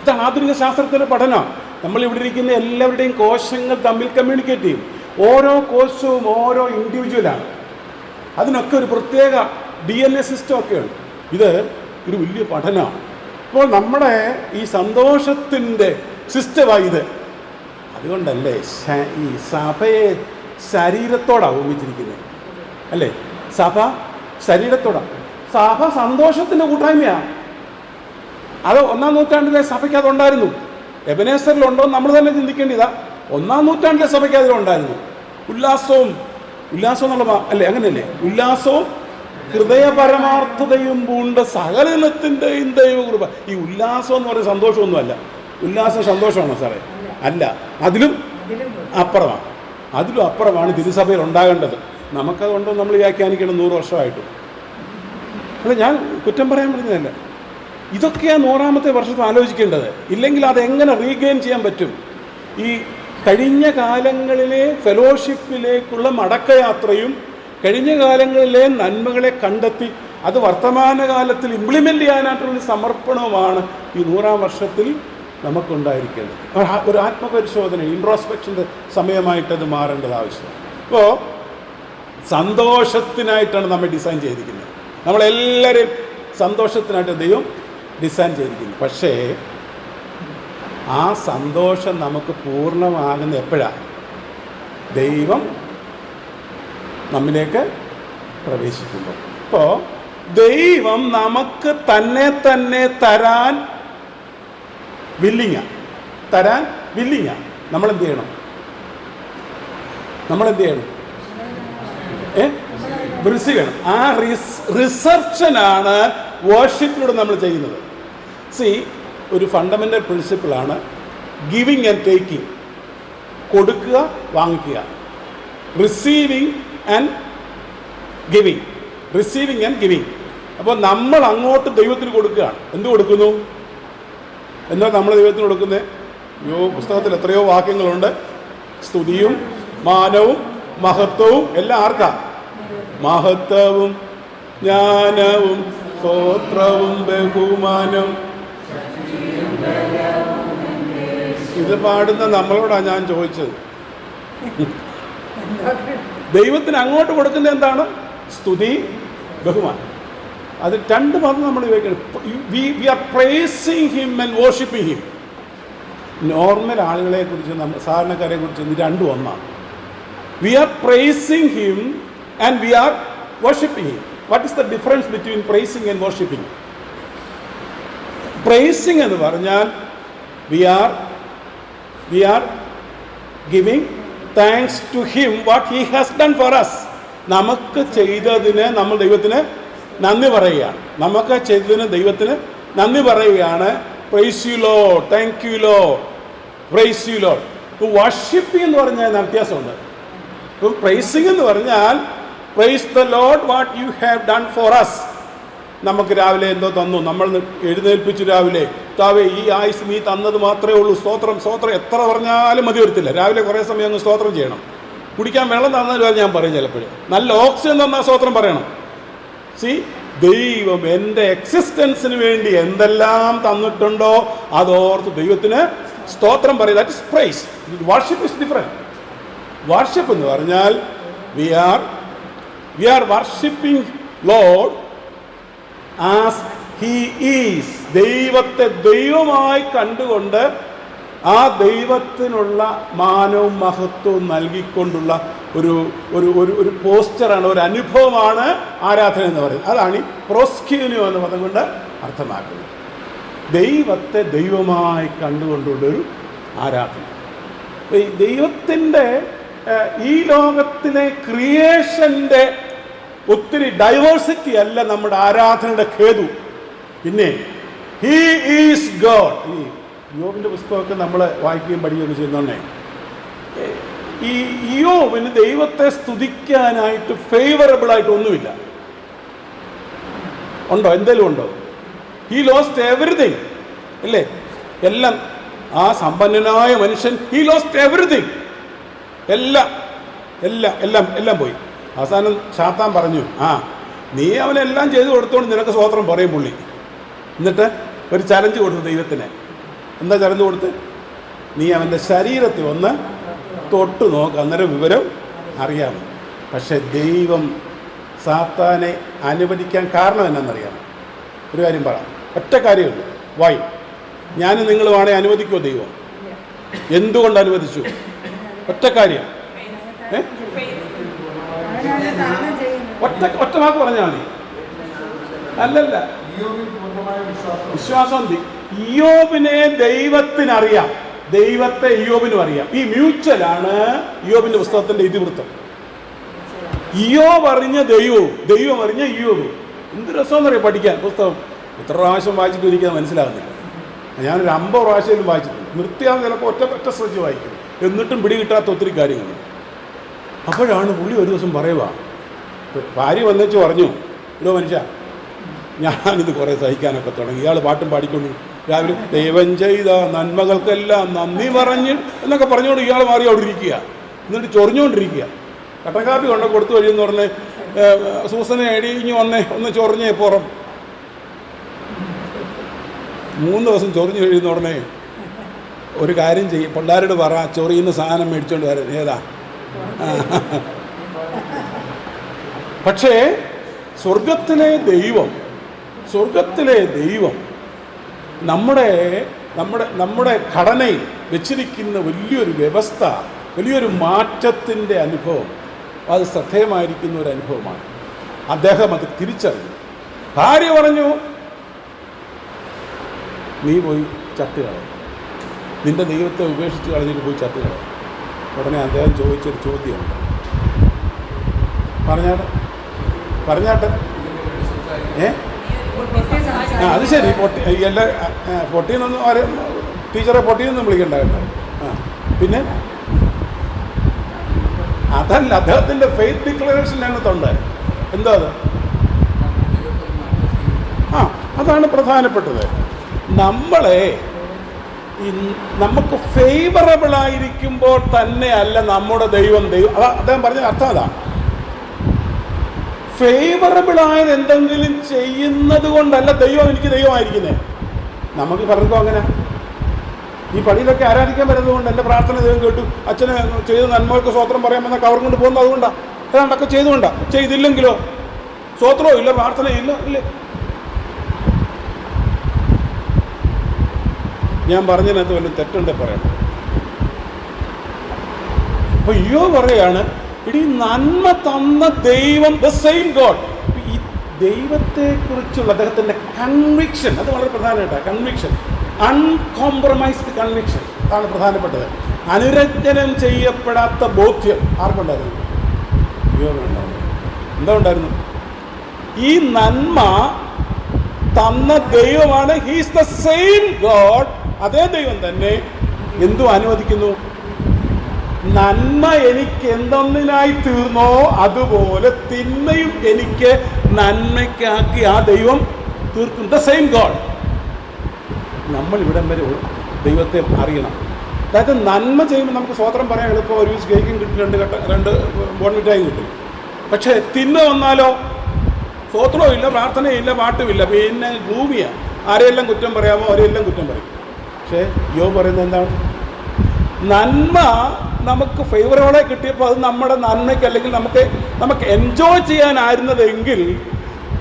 S1: ഇതാണ് ആധുനിക ശാസ്ത്രത്തിൻ്റെ പഠനം. നമ്മളിവിടെ ഇരിക്കുന്ന എല്ലാവരുടെയും കോശങ്ങൾ തമ്മിൽ കമ്മ്യൂണിക്കേറ്റ് ചെയ്യും. ഓരോ കോശവും ഓരോ ഇൻഡിവിജ്വലാണ്. അതിനൊക്കെ ഒരു പ്രത്യേക DNA സിസ്റ്റം ഒക്കെയുണ്ട്. ഇത് ഒരു വലിയ പഠനമാണ്. അപ്പോൾ നമ്മുടെ ഈ സന്തോഷത്തിൻ്റെ സിസ്റ്റമാണ് ഇത്. അതുകൊണ്ടല്ലേ ഈ സഭയെ ശരീരത്തോടാണ് ഉപയോഗിച്ചിരിക്കുന്നത്, അല്ലേ? സഭ ശരീരത്തോടാണ്. സഭ സന്തോഷത്തിൻ്റെ കൂട്ടായ്മയാണ്. അത് 1-ാം നൂറ്റാണ്ടിലെ സഭയ്ക്ക് അതുണ്ടായിരുന്നു. എബനേസറിലുണ്ടോ നമ്മൾ തന്നെ ചിന്തിക്കേണ്ടതാ. 1-ാം നൂറ്റാണ്ടിലെ സഭയ്ക്ക് അതിലുണ്ടായിരുന്നു. ഉല്ലാസവും എന്നുള്ള അല്ലേ, അങ്ങനെയല്ലേ? ഉല്ലാസവും ഹൃദയപരമാർത്ഥതയും പൂണ്ട് സകലത്തിൻ്റെയും ദൈവകൃപ. ഈ ഉല്ലാസം എന്ന് പറയുന്നത് സന്തോഷമൊന്നുമല്ല. ഉല്ലാസം സന്തോഷമാണോ സാറേ? അല്ല, അതിലും അപ്പുറമാണ് തിരുസഭയിൽ ഉണ്ടാകേണ്ടത്. നമുക്കതുകൊണ്ട് നമ്മൾ വ്യാഖ്യാനിക്കണം 100 വർഷമായിട്ടും. അല്ല, ഞാൻ കുറ്റം പറയാൻ പറഞ്ഞതല്ല. ഇതൊക്കെയാണ് 100-ാമത്തെ വർഷത്തിൽ ആലോചിക്കേണ്ടത്. ഇല്ലെങ്കിൽ അതെങ്ങനെ റീഗെയിൻ ചെയ്യാൻ പറ്റും? ഈ കഴിഞ്ഞ കാലങ്ങളിലെ ഫെലോഷിപ്പിലേക്കുള്ള മടക്കയാത്രയും കഴിഞ്ഞ കാലങ്ങളിലെ നന്മകളെ കണ്ടെത്തി അത് വർത്തമാനകാലത്തിൽ ഇംപ്ലിമെൻ്റ് ചെയ്യാനായിട്ടുള്ള സമർപ്പണവുമാണ് ഈ 100-ാം വർഷത്തിൽ നമുക്കുണ്ടായിരിക്കേണ്ടത്. ഒരു ആത്മപരിശോധന, ഇൻട്രോസ്പെക്ഷൻ്റെ സമയമായിട്ടത് മാറേണ്ടത് ആവശ്യമാണ്. അപ്പോൾ സന്തോഷത്തിനായിട്ടാണ് നമ്മൾ ഡിസൈൻ ചെയ്തിരിക്കുന്നത്. നമ്മളെല്ലാവരും സന്തോഷത്തിനായിട്ട് ദൈവം ഡിസൈൻ ചെയ്തിരിക്കുന്നു. പക്ഷേ ആ സന്തോഷം നമുക്ക് പൂർണ്ണമാകുന്ന എപ്പോഴാണ്? ദൈവം നമ്മിലേക്ക് പ്രവേശിക്കുമ്പോൾ. അപ്പോൾ ദൈവം നമുക്ക് തന്നെ തരാൻ വില്ലിങ്ങാണ്. നമ്മളെന്ത് ചെയ്യണം? റിസീവ് ചെയ്യണം. ആ റിസർച്ചനാണ് വർഷിപ്പിലൂടെ നമ്മൾ ചെയ്യുന്നത്. ഒരു ഫണ്ടമെൻ്റൽ പ്രിൻസിപ്പിളാണ് ഗിവിങ് ആൻഡ് ടേക്കിംഗ്. കൊടുക്കുക, വാങ്ങിക്കുക. Receiving and giving. അപ്പോൾ നമ്മൾ അങ്ങോട്ട് ദൈവത്തിന് കൊടുക്കുകയാണ്. എന്ത് കൊടുക്കുന്നു? എന്താ നമ്മൾ ദൈവത്തിന് കൊടുക്കുന്നത്? പുസ്തകത്തിൽ എത്രയോ വാക്യങ്ങളുണ്ട്. സ്തുതിയും മാനവും മഹത്വവും എല്ലാം ആർക്കാ? മഹത്വവും ജ്ഞാനവും സ്തോത്രവും ബഹുമാനവും. ഇത് പാടുന്ന നമ്മളോടാണ് ഞാൻ ചോദിച്ചത്. ദൈവത്തിന് അങ്ങോട്ട് കൊടുക്കുന്നത് എന്താണ്? സ്തുതി, ബഹുമാനം. അത് 2 പദം നമ്മൾ ഉപയോഗിക്കണം. We are praising him and worshipping him. Normal ആളുകളെ കുറിച്ച്, സാധാരണക്കാരെ കുറിച്ച് ഇത് 2 ഒന്നാണ്. We are praising him and we are worshipping him. What is the difference between praising and worshipping? Praising എന്ന് പറഞ്ഞാൽ we are giving thanks to him what he has done for us. നമുക്ക് ചെയ്തതിന് നമ്മൾ ദൈവത്തിന് നന്ദി പറയുകയാണ്. നമുക്ക് ചെയ്തതിന് ദൈവത്തിന് നന്ദി പറയുകയാണ്. Praise you Lord, thank you Lord, praise you Lord. Worshipping എന്ന് പറഞ്ഞാൽ വ്യത്യാസമുണ്ട്. ഇപ്പം പ്രൈസിങ് എന്ന് പറഞ്ഞാൽ praise the Lord what you have done for us. നമുക്ക് രാവിലെ എന്തോ തന്നു, നമ്മൾ എഴുന്നേൽപ്പിച്ചു. രാവിലെ താവേ ഈ ആയുസ് നീ തന്നത് മാത്രമേ ഉള്ളൂ, സ്തോത്രം സ്തോത്രം. എത്ര പറഞ്ഞാലും മതി വരത്തില്ല. രാവിലെ കുറേ സമയം അങ്ങ് സ്തോത്രം ചെയ്യണം. കുടിക്കാൻ വെള്ളം തന്നതിൽ ഞാൻ പറയും ചിലപ്പോഴും. നല്ല ഓക്സിജൻ തന്നാൽ സ്തോത്രം പറയണം. ദൈവം എൻ്റെ എക്സിസ്റ്റൻസിന് വേണ്ടി എന്തെല്ലാം തന്നിട്ടുണ്ടോ അതോർത്ത് ദൈവത്തിന് സ്തോത്രം പറയും. That is praise. Worship is different. Worship എന്ന് പറഞ്ഞാൽ we are worshipping Lord as he is. ദൈവത്തെ ദൈവമായി കണ്ടുകൊണ്ട് ആ ദൈവത്തിനുള്ള മാനവും മഹത്വവും നൽകിക്കൊണ്ടുള്ള ഒരു പോസ്റ്ററാണ്, ഒരു അനുഭവമാണ് ആരാധന എന്ന് പറയുന്നത്. അതാണ് ഈ പ്രോസ്ക്യൂനിയോ എന്ന പദം കൊണ്ട് അർത്ഥമാക്കുന്നത്. ദൈവത്തെ ദൈവമായി കണ്ടുകൊണ്ടുള്ളൊരു ആരാധന. ഈ ദൈവത്തിൻ്റെ ഈ ലോകത്തിലെ ക്രിയേഷൻ്റെ ഒത്തിരി ഡൈവേഴ്സിറ്റി അല്ല നമ്മുടെ ആരാധനയുടെ ഹേതു. പിന്നെ ഹി ഈസ് ഗോഡ്. ഈ യോബിൻ്റെ പുസ്തകമൊക്കെ നമ്മൾ വായിക്കുകയും പഠിക്കുകയൊക്കെ ചെയ്യുന്നോണ്ടേ ഈ യോബിന് ദൈവത്തെ സ്തുതിക്കാനായിട്ട് ഫേവറബിളായിട്ട് ഒന്നുമില്ല. ഉണ്ടോ? എന്തെങ്കിലും ഉണ്ടോ? ഹി ലോസ്റ്റ് എവറിത്തിങ്, അല്ലേ? എല്ലാം. ആ സമ്പന്നനായ മനുഷ്യൻ ഹി ലോസ്റ്റ് എവറിത്തിങ്. എല്ലാം എല്ലാം എല്ലാം എല്ലാം പോയി. അവസാനം സാത്താൻ പറഞ്ഞു, നീ അവനെല്ലാം ചെയ്തു കൊടുത്തോണ്ട് നിനക്ക് സ്വതന്ത്രം പറയും പുള്ളി. എന്നിട്ട് ഒരു ചലഞ്ച് കൊടുത്തു ദൈവത്തിന്. എന്താ ചലഞ്ച് കൊടുത്ത്? നീ അവൻ്റെ ശരീരത്തിൽ ഒന്ന് തൊട്ട് നോക്ക്, അന്നേരം വിവരം അറിയാം. പക്ഷെ ദൈവം സാത്താനെ അനുവദിക്കാൻ കാരണം എന്നാണെന്നറിയാം. ഒരു കാര്യം പറ, ഒറ്റ കാര്യമുള്ളൂ. വൈ? ഞാനും നിങ്ങളുമാണെ അനുവദിക്കുമോ ദൈവം? എന്തുകൊണ്ട് അനുവദിച്ചു? ഒറ്റ കാര്യം. ഒറ്റ വാക്ക് പറഞ്ഞാൽ മതി. അല്ലല്ല, വിശ്വാസം. ഇയ്യോബിനെ ദൈവത്തിനറിയാം, ദൈവത്തെ ഇയ്യോബിനും അറിയാം. ഈ മ്യൂച്വലാണ് ഇയ്യോബിന്റെ പുസ്തകത്തിന്റെ ഇതിവൃത്തം. ഇയ്യോബ് അറിഞ്ഞ ദൈവവും ദൈവം അറിഞ്ഞ ഇയ്യോബും. എന്ത് രസമെന്നറിയാം പഠിക്കാൻ പുസ്തകം. എത്ര പ്രാവശ്യം വായിച്ചിട്ട് ഒരിക്കലും മനസ്സിലാകുന്നില്ല. ഞാനൊരു 50 പ്രാവശ്യം വായിച്ചിട്ടുണ്ട്. നിർത്തിയാൽ ചിലപ്പോൾ ഒറ്റ ശ്രദ്ധിച്ച് വായിക്കും. എന്നിട്ടും പിടി കിട്ടാത്ത ഒത്തിരി കാര്യങ്ങൾ. അപ്പോഴാണ് പുള്ളി ഒരു ദിവസം പറയുക, ഭാര്യ വന്നേച്ച് പറഞ്ഞു, ഇതോ മനുഷ്യ, ഞാനിത് കുറേ സഹിക്കാനൊക്കെ തുടങ്ങി. ഇയാൾ പാട്ടും പാടിക്കൊണ്ട് രാവിലെ ദൈവം ചെയ്ത നന്മകൾക്കെല്ലാം നന്ദി പറഞ്ഞ് എന്നൊക്കെ പറഞ്ഞുകൊണ്ട് ഇയാൾ മാറി അവിടെ ഇരിക്കുക. എന്നിട്ട് ചൊറിഞ്ഞുകൊണ്ടിരിക്കുക. കട്ടൻ കാപ്പി കൊണ്ട് കൊടുത്തു കഴിയുമെന്ന് പറഞ്ഞ് സൂസനെ ഇനി ഒന്ന് ചൊറിഞ്ഞേ പുറം. 3 ദിവസം ചൊറിഞ്ഞു കഴിയുന്ന ഉടനെ ഒരു കാര്യം ചെയ്യും, പിള്ളേരോട് പറ, ചൊറിയുന്ന സാധനം മേടിച്ചോണ്ട് വരാൻ. ഏതാ? പക്ഷേ സ്വർഗത്തിലെ ദൈവം നമ്മുടെ ഘടനയിൽ വെച്ചിരിക്കുന്ന വലിയൊരു വ്യവസ്ഥ, വലിയൊരു മാറ്റത്തിൻ്റെ അനുഭവം, അത് ശ്രദ്ധേയമായിരിക്കുന്ന ഒരു അനുഭവമാണ്. അദ്ദേഹം അത് തിരിച്ചറിഞ്ഞു. ഭാര്യ പറഞ്ഞു, നീ പോയി ചത്തുകളയും, നിന്റെ ദൈവത്തെ ഉപേക്ഷിച്ച് കളഞ്ഞിട്ട് പോയി ചത്തുകളയും. ഉടനെ അദ്ദേഹം ചോദിച്ചൊരു ചോദ്യമുണ്ട്. പറഞ്ഞാട്ടെ. അത് ശരി, പൊട്ടിയെന്നൊന്നും ടീച്ചറെ പൊട്ടിയെന്നൊന്നും വിളിക്കണ്ട കേട്ടോ. പിന്നെ അതല്ല, അദ്ദേഹത്തിൻ്റെ ഫെയ്ത്ത് ഡിക്ലറേഷനിനകത്തുണ്ട്. എന്താ അത്? അതാണ് പ്രധാനപ്പെട്ടത്. നമുക്ക് ഫേവറബിൾ ആയിരിക്കുമ്പോൾ തന്നെ അല്ല നമ്മുടെ ദൈവം. അദ്ദേഹം പറഞ്ഞ അർത്ഥം അതാണ്. ഫേവറബിൾ ആയത് എന്തെങ്കിലും ചെയ്യുന്നത് കൊണ്ടല്ല ദൈവം എനിക്ക് ദൈവമായിരിക്കുന്നത്. നമുക്ക് പലർക്കും അങ്ങനെ. ഈ പള്ളിയിലൊക്കെ ആരാധിക്കാൻ വരുന്നത് കൊണ്ട് എൻ്റെ പ്രാർത്ഥന ദൈവം കേട്ടു, അച്ഛന് ചെയ്ത് നന്മകൾക്ക് സ്വോത്രം പറയാമെന്ന കവർ കൊണ്ട് പോകുന്നത് അതുകൊണ്ടാണ്. ഏതാണ്ടൊക്കെ ചെയ്തുകൊണ്ടാണ്. ചെയ്തില്ലെങ്കിലോ സ്വോത്രവും ഇല്ല, പ്രാർത്ഥനയില്ല. ഇല്ലേ? ഞാൻ പറഞ്ഞതിനകത്ത് വല്ല തെറ്റുണ്ടെ പറയണം. അപ്പൊ അയ്യോ പറയാണ്, ഇടീ നന്മ തന്ന ദൈവം, ദ സെയിം ഗോഡ്. ഈ ദൈവത്തെക്കുറിച്ചുള്ള അദ്ദേഹത്തിൻ്റെ കൺവിക്ഷൻ, അത് വളരെ പ്രധാനമായിട്ടാണ്. കൺവിക്ഷൻ, അൺകോംപ്രമൈസ്ഡ് കൺവിക്ഷൻ ആണ് പ്രധാനപ്പെട്ടത്. അനുരഞ്ജനം ചെയ്യപ്പെടാത്ത ബോധ്യം ആർക്കുണ്ടായിരുന്നു? എന്താ ഉണ്ടായിരുന്നു? ഈ നന്മ തന്ന ദൈവമാണ്. He's the same God. അതേ ദൈവം തന്നെ എന്തു അനുവദിക്കുന്നു? നന്മ എനിക്ക് എന്തൊന്നിനായി തീർന്നോ അതുപോലെ തിന്മയും എനിക്ക് നന്മയ്ക്കാക്കി ആ ദൈവം തീർക്കും. The same God. നമ്മൾ ഇവിടം വരെ ദൈവത്തെ അറിയണം. അതായത് നന്മ ചെയ്യുമ്പോൾ നമുക്ക് സ്വോത്രം പറയാൻ എളുപ്പം. ഒരു പീസ് കേക്കും കിട്ടും, 2 ബോൺമിറ്റായും കിട്ടും. പക്ഷേ തിന്മ വന്നാലോ സ്വോത്രവും ഇല്ല, പ്രാർത്ഥനയില്ല, പാട്ടുമില്ല, പിന്നെ ഭൂമിയാണ്. ആരെയെല്ലാം കുറ്റം പറയാമോ അവരെല്ലാം കുറ്റം പറയും. പക്ഷേ യോബ് പറയുന്നത് എന്താണ്? നന്മ നമുക്ക് ഫേവറബിളായി കിട്ടിയപ്പോൾ അത് നമ്മുടെ നന്മയ്ക്ക്, അല്ലെങ്കിൽ നമുക്ക് എൻജോയ് ചെയ്യാനായിരുന്നതെങ്കിൽ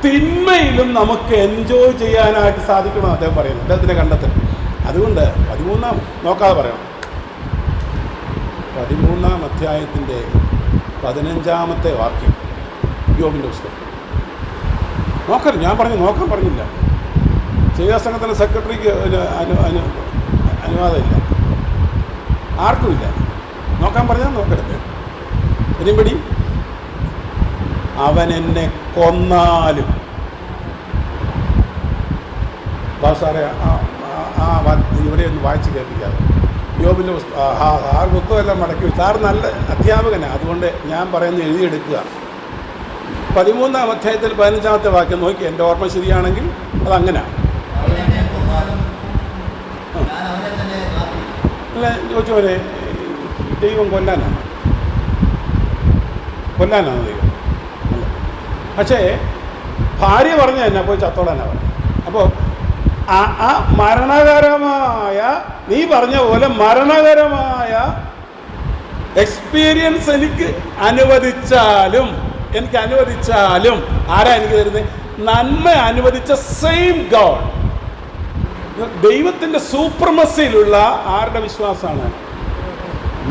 S1: തിന്മയിലും നമുക്ക് എൻജോയ് ചെയ്യാനായിട്ട് സാധിക്കണമെന്ന് അദ്ദേഹം പറയുന്നു. അദ്ദേഹത്തിൻ്റെ കണ്ടെത്തൽ. അതുകൊണ്ട് 13 നോക്കാതെ പറയണം. 13 അധ്യായത്തിൻ്റെ 15 വാക്യം യോബിൻ്റെ പുസ്തകം നോക്കരുത്. ഞാൻ നോക്കാൻ പറഞ്ഞില്ല. സേവാസംഘത്തിൻ്റെ സെക്രട്ടറിക്ക് അനുവാദമില്ല, ആർക്കുമില്ല. നോക്കാൻ പറഞ്ഞാൽ നോക്കരുത്. എനിബഡി? അവൻ എന്നെ കൊന്നാലും. സാറേ ഇവിടെ ഒന്ന് വായിച്ച് കേൾപ്പിക്കാതെ. യോബിൻ്റെ പുസ്തകമെല്ലാം മടക്കി. സാർ നല്ല അധ്യാപകനാണ്, അതുകൊണ്ട് ഞാൻ പറയുന്നത് എഴുതിയെടുക്കുക. 13 അധ്യായത്തിൽ 15 വാക്യം നോക്കി. എൻ്റെ ഓർമ്മ ശരിയാണെങ്കിൽ അതങ്ങനെയാണ്. അല്ല ചോദിച്ചു പോലെ ദൈവം കൊല്ലാനാണ്. കൊല്ലാനാണ് ദൈവം. പക്ഷേ ഭാര്യ പറഞ്ഞ തന്നെ പോയി ചത്തോളാനാ പറഞ്ഞു. അപ്പോൾ ആ മരണകരമായ, നീ പറഞ്ഞ പോലെ മരണകരമായ എക്സ്പീരിയൻസ് എനിക്ക് അനുവദിച്ചാലും ആരാ എനിക്ക് തരുന്നത്? നന്മ അനുവദിച്ച സെയിം ഗോഡ്. ദൈവത്തിൻ്റെ സൂപ്രമസിയിലുള്ള ആരുടെ വിശ്വാസമാണ്?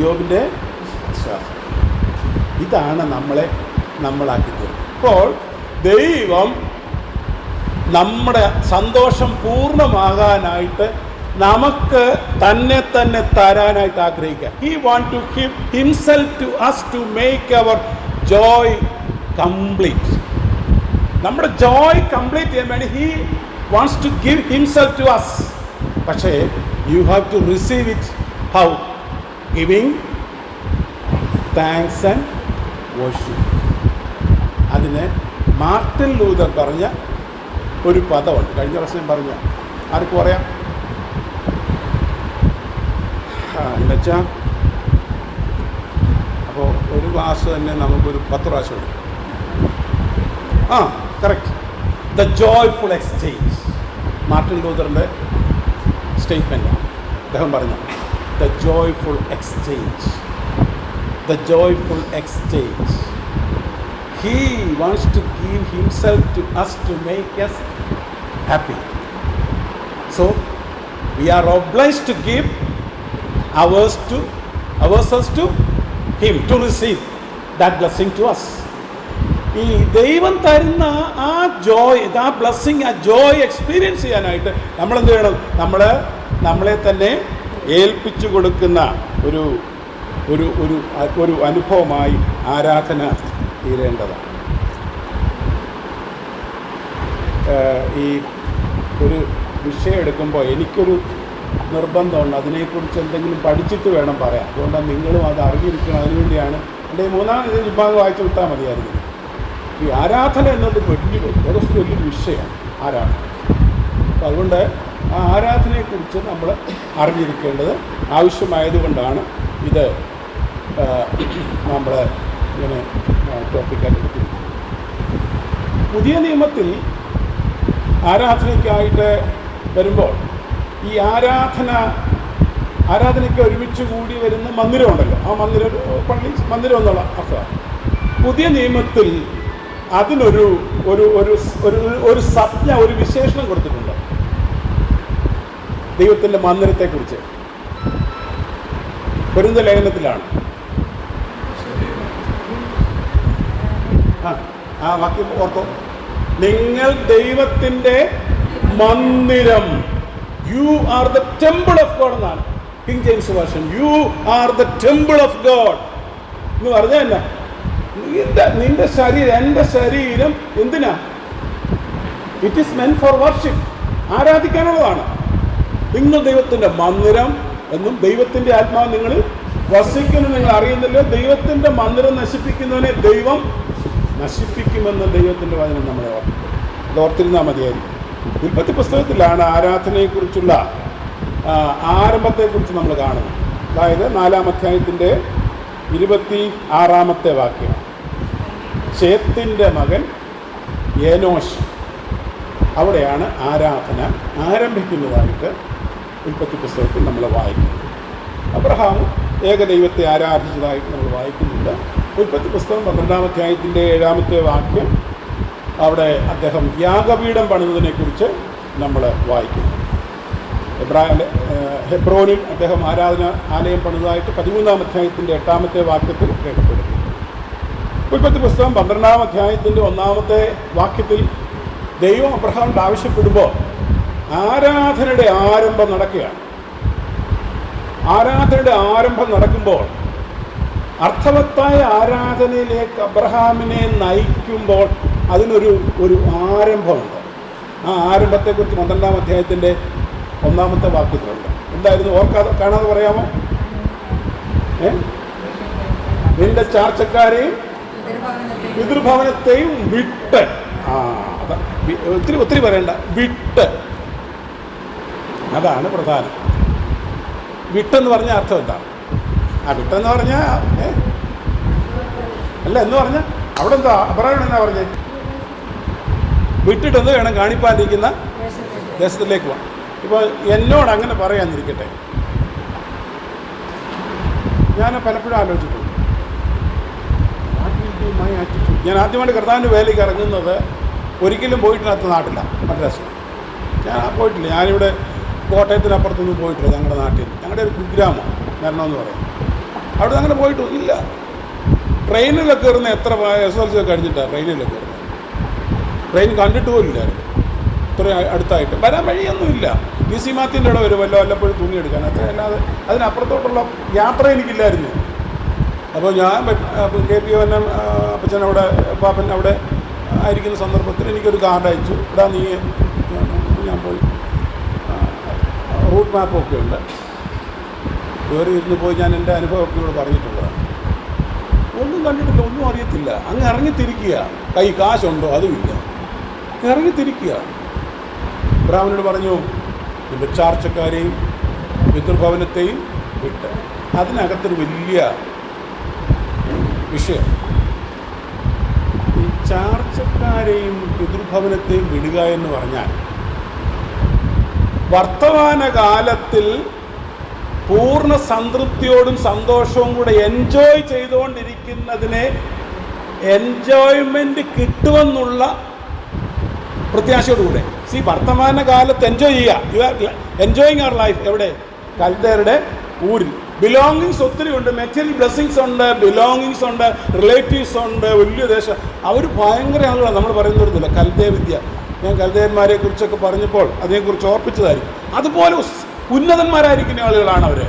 S1: യോബിൻ്റെ വിശ്വാസം. ഇതാണ് നമ്മളാക്കി തരുന്നത്. അപ്പോൾ ദൈവം നമ്മുടെ സന്തോഷം പൂർണ്ണമാകാനായിട്ട് നമുക്ക് തന്നെ തരാനായിട്ട് ആഗ്രഹിക്കുക. He want to give himself to us to make our joy complete. നമ്മുടെ ജോയ് കംപ്ലീറ്റ് ചെയ്യാൻ വേണ്ടി he wants to give himself to us. പക്ഷേ you have to receive it how? Giving thanks and worship. അതിന് Martin Luther പറഞ്ഞ ഒരു പദമുണ്ട്. കഴിഞ്ഞ പ്രാവശ്യം പറഞ്ഞ ആർക്കും പറയാം എന്നുവെച്ചാൽ, അപ്പോൾ ഒരു ക്ലാസ് തന്നെ നമുക്കൊരു 10 പ്രാവശ്യം ഉണ്ട്. Correct. The joyful exchange. Martin ലൂതറിൻ്റെ സ്റ്റേറ്റ്മെൻറ്റാണ്. അദ്ദേഹം പറഞ്ഞ the joyful exchange. The joyful exchange. He wants to give himself to us to make us happy. So we are obliged to give ourselves to him to receive that blessing to us. ഈ ദൈവം തരുന്ന ആ ജോയ്, ആ blessing, ആ Joy experience ചെയ്യാനായിട്ട് നമ്മൾ എന്ത് ചെയ്യണം? നമ്മളെ തന്നെ ഏൽപ്പിച്ചു കൊടുക്കുന്ന ഒരു ഒരു ഒരു ഒരു അനുഭവമായി ആരാധന തീരേണ്ടതാണ്. ഈ ഒരു വിഷയം എടുക്കുമ്പോൾ എനിക്കൊരു നിർബന്ധമുണ്ട്, അതിനെക്കുറിച്ച് എന്തെങ്കിലും പഠിച്ചിട്ട് വേണം പറയാൻ. അതുകൊണ്ടാണ് നിങ്ങളും അത് അറിഞ്ഞിരിക്കണം. അതിനുവേണ്ടിയാണ് എൻ്റെ 3-ാം വിഭാഗം വായിച്ചു വിട്ടാൽ മതിയായിരുന്നു. ഈ ആരാധന എന്നത് വലിയൊരു വിഷയമാണ് ആരാധന. അപ്പം അതുകൊണ്ട് ആ ആരാധനയെക്കുറിച്ച് നമ്മൾ അറിഞ്ഞിരിക്കേണ്ടത് ആവശ്യമായതുകൊണ്ടാണ് ഇത് നമ്മൾ ഇങ്ങനെ ടോപ്പിക്കായിട്ട് എടുക്കുന്നത്. പുതിയ നിയമത്തിൽ ആരാധനയ്ക്കായിട്ട് വരുമ്പോൾ ഈ ആരാധനയ്ക്ക് ഒരുമിച്ച് കൂടി വരുന്ന മന്ദിരമുണ്ടല്ലോ, ആ പള്ളി മന്ദിരം എന്നുള്ള അർത്ഥമാണ്. പുതിയ നിയമത്തിൽ അതിനൊരു ഒരു ഒരു ഒരു സംജ്ഞ, ഒരു വിശേഷണം കൊടുത്തിട്ടുണ്ട് ദൈവത്തിൻ്റെ മന്ദിരത്തെക്കുറിച്ച്. കൊരിന്ത്യർ ലേഖനത്തിലാണ് ആ വാക്യം ഓർത്തോ. നിങ്ങൾ ദൈവത്തിൻ്റെ മന്ദിരം, you are the temple of God എന്നാണ് King James version. You are the temple of God എന്ന് പറഞ്ഞാൽ എന്നാ? നിന്റെ ശരീരം, എൻ്റെ ശരീരം എന്തിനാ? It is meant for worship, ആരാധിക്കാനുള്ളതാണ്. നിങ്ങൾ ദൈവത്തിൻ്റെ മന്ദിരം എന്നും ദൈവത്തിൻ്റെ ആത്മാവ് നിങ്ങൾ വസിക്കുന്നു നിങ്ങൾ അറിയുന്നില്ലോ. ദൈവത്തിൻ്റെ മന്ദിരം നശിപ്പിക്കുന്നവനെ ദൈവം നശിപ്പിക്കുമെന്ന് ദൈവത്തിൻ്റെ വചനം നമ്മളെ അത് ഓർത്തിരുന്നാൽ മതിയായിരിക്കും. ഉൽപ്പത്തി പുസ്തകത്തിലാണ് ആരാധനയെക്കുറിച്ചുള്ള ആരംഭത്തെക്കുറിച്ച് നമ്മൾ കാണുന്നത്. അതായത് 4-ാം അധ്യായത്തിൻ്റെ 26-ാമത്തെ വാക്യം. ശേത്തിൻ്റെ മകൻ ഏനോഷ്, അവിടെയാണ് ആരാധന ആരംഭിക്കുന്നതായിട്ട് ഉൽപ്പത്തി പുസ്തകത്തിൽ നമ്മൾ വായിക്കുന്നത്. അബ്രഹാം ഏകദൈവത്തെ ആരാധിച്ചതായിട്ട് നമ്മൾ വായിക്കുന്നുണ്ട്. ഉൽപ്പത്തി പുസ്തകം 12-ാം അധ്യായത്തിൻ്റെ 7-ാമത്തെ വാക്യം, അവിടെ അദ്ദേഹം യാഗപീഠം പണിതതിനെക്കുറിച്ച് നമ്മൾ വായിക്കുന്നു. ഹെബ്രോനിൽ അദ്ദേഹം ആലയം പണിതായിട്ട് 13-ാം അധ്യായത്തിൻ്റെ 8-ാമത്തെ വാക്യത്തിൽ രേഖപ്പെടുന്നു. ഉൽപ്പത്തി പുസ്തകം 12-ാം അധ്യായത്തിൻ്റെ 1-ാമത്തെ വാക്യത്തിൽ ദൈവം അബ്രഹാമിനോട് ആവശ്യപ്പെടുമ്പോൾ ആരാധനയുടെ ആരംഭം നടക്കുകയാണ്. ആരാധനയുടെ ആരംഭം നടക്കുമ്പോൾ അർത്ഥവത്തായ ആരാധനയിലേക്ക് അബ്രഹാമിനെ നയിക്കുമ്പോൾ അതിനൊരു ആരംഭമുണ്ട്. ആ ആരംഭത്തെക്കുറിച്ച് 12-ാം അധ്യായത്തിൻ്റെ 1-ാമത്തെ വാക്യത്തിലുണ്ട്. എന്തായിരുന്നു? കാണാതെ പറയാമോ? നിന്റെ ചാർച്ചക്കാരെയും പിതൃഭവനത്തെയും വിട്ട്, ഒത്തിരി പറയണ്ട, വിട്ട്, അതാണ് പ്രധാനം. വിട്ടെന്ന് പറഞ്ഞ അർത്ഥം എന്താണ്? വിട്ടെന്ന് പറഞ്ഞാൽ അല്ല എന്ന് പറഞ്ഞാൽ അവിടെ എന്താ അബ്രഹാം എന്നാ പറഞ്ഞേ? വിട്ടിട്ടൊന്ന് വേണം കാണിപ്പാനിരിക്കുന്ന ദേശത്തിലേക്ക് പോകാം. ഇപ്പോൾ എന്നോട് അങ്ങനെ പറയാന്നിരിക്കട്ടെ, ഞാൻ പലപ്പോഴും ആലോചിച്ചിട്ടുണ്ട്, ഞാൻ ആദ്യമായിട്ട് കർത്താവിൻ്റെ വേലയ്ക്ക് ഇറങ്ങുന്നത് ഒരിക്കലും പോയിട്ടില്ലാത്ത നാട്ടില്ല, മദ്രാസിൽ. ഞാൻ പോയിട്ടില്ല. ഞാനിവിടെ കോട്ടയത്തിനപ്പുറത്തൊന്നും പോയിട്ടില്ല. ഞങ്ങളുടെ നാട്ടിൽ, ഞങ്ങളുടെ ഒരു കുഗ്രാമം വരണമെന്ന് പറയും, അവിടെ അങ്ങനെ പോയിട്ടു ഇല്ല. ട്രെയിനിലൊക്കെ കയറുന്ന എത്ര SLC ഒക്കെ കഴിഞ്ഞിട്ടാണ് ട്രെയിനിലൊക്കെ കയറുന്നത്. ട്രെയിൻ കണ്ടിട്ട് പോലില്ലായിരുന്നു ഇത്ര അടുത്തായിട്ട്. വരാൻ വഴിയൊന്നുമില്ല. DC മാത്യുവിൻ്റെ ഇവിടെ വരും വല്ലപ്പോഴും തൂങ്ങിയെടുക്കാൻ, അത്ര അല്ലാതെ അതിനപ്പുറത്തോട്ടുള്ള യാത്ര എനിക്കില്ലായിരുന്നു. അപ്പോൾ ഞാൻ KP അപ്പച്ചൻ അവിടെ പാപ്പൻ അവിടെ ആയിരിക്കുന്ന സന്ദർഭത്തിൽ എനിക്കൊരു കാർഡ് അയച്ചു. ഇവിടെ നീ ഞാൻ പോയി റൂട്ട് മാപ്പൊക്കെ ഉണ്ട്, കയറി ഇരുന്ന് പോയി ഞാൻ എൻ്റെ അനുഭവമൊക്കെ ഇവിടെ പറഞ്ഞിട്ടുള്ളതാണ്. ഒന്നും കണ്ടിട്ടില്ല, ഒന്നും അറിയത്തില്ല. അങ്ങ് ഇറങ്ങിത്തിരിക്കുക. കൈ കാശുണ്ടോ അതുമില്ല, ഇറങ്ങിത്തിരിക്കുക. ബ്രാഹ്മണോട് പറഞ്ഞു, നിന്റെ ചാർച്ചക്കാരെയും പിതൃഭവനത്തെയും വിട്ട്. അതിനകത്തൊരു വലിയ വിഷയം, ഈ ചാർച്ചക്കാരെയും പിതൃഭവനത്തെയും വിടുക എന്ന് പറഞ്ഞാൽ വർത്തമാനകാലത്തിൽ പൂർണ്ണ സംതൃപ്തിയോടും സന്തോഷവും കൂടെ എൻജോയ് ചെയ്തുകൊണ്ടിരിക്കുന്നതിനെ എൻജോയ്മെൻറ്റ് കിട്ടുമെന്നുള്ള പ്രത്യാശയോടുകൂടെ. വർത്തമാനകാലത്ത് എൻജോയ് ചെയ്യുക. You are enjoying our life. എവിടെ? കൽദയരുടെ ഊരിൽ. ബിലോങ്ങിങ്സ് ഒത്തിരി ഉണ്ട്, മെറ്റീരിയൽ ബ്ലെസ്സിങ്സ് ഉണ്ട്, ബിലോങ്ങിങ്സ് ഉണ്ട്, റിലേറ്റീവ്സ് ഉണ്ട്, വലിയ ദേശം. അവർ ഭയങ്കര ആളുകളാണ്. നമ്മൾ പറയുന്നില്ല കൽദയ വിദ്യ. ഞാൻ കൽദയന്മാരെ കുറിച്ചൊക്കെ പറഞ്ഞപ്പോൾ അതിനെക്കുറിച്ച് ഓർപ്പിച്ചതായിരിക്കും. അതുപോലെ ഉന്നതന്മാരായിരിക്കുന്ന ആളുകളാണ് അവർ.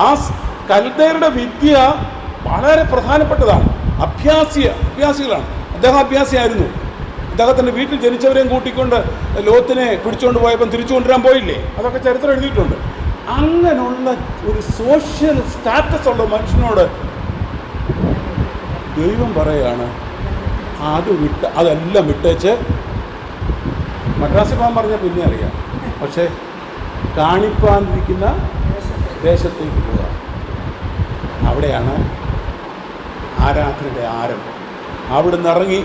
S1: ആ കൽദയരുടെ വിദ്യ വളരെ പ്രധാനപ്പെട്ടതാണ്. അഭ്യാസികളാണ്. അദ്ദേഹം അഭ്യാസിയായിരുന്നു. അദ്ദേഹത്തിൻ്റെ വീട്ടിൽ ജനിച്ചവരെയും കൂട്ടിക്കൊണ്ട് ലോത്തിനെ പിടിച്ചുകൊണ്ട് പോയപ്പം തിരിച്ചു കൊണ്ടുവരാൻ പോയില്ലേ? അതൊക്കെ ചരിത്രം എഴുതിയിട്ടുണ്ട്. അങ്ങനെയുള്ള ഒരു സോഷ്യൽ സ്റ്റാറ്റസ് ഉള്ള മനുഷ്യനോട് ദൈവം പറയാണ് അതെല്ലാം വിട്ടേച്ച് മദ്രാസിൽ പോകാൻ പറഞ്ഞാൽ പിന്നെ അറിയാം, പക്ഷേ കാണിപ്പാനിരിക്കുന്ന ദേശത്തേക്ക് പോവുക. അവിടെയാണ് ആരാധനയുടെ ആരംഭം. അവിടുന്ന് ഇറങ്ങി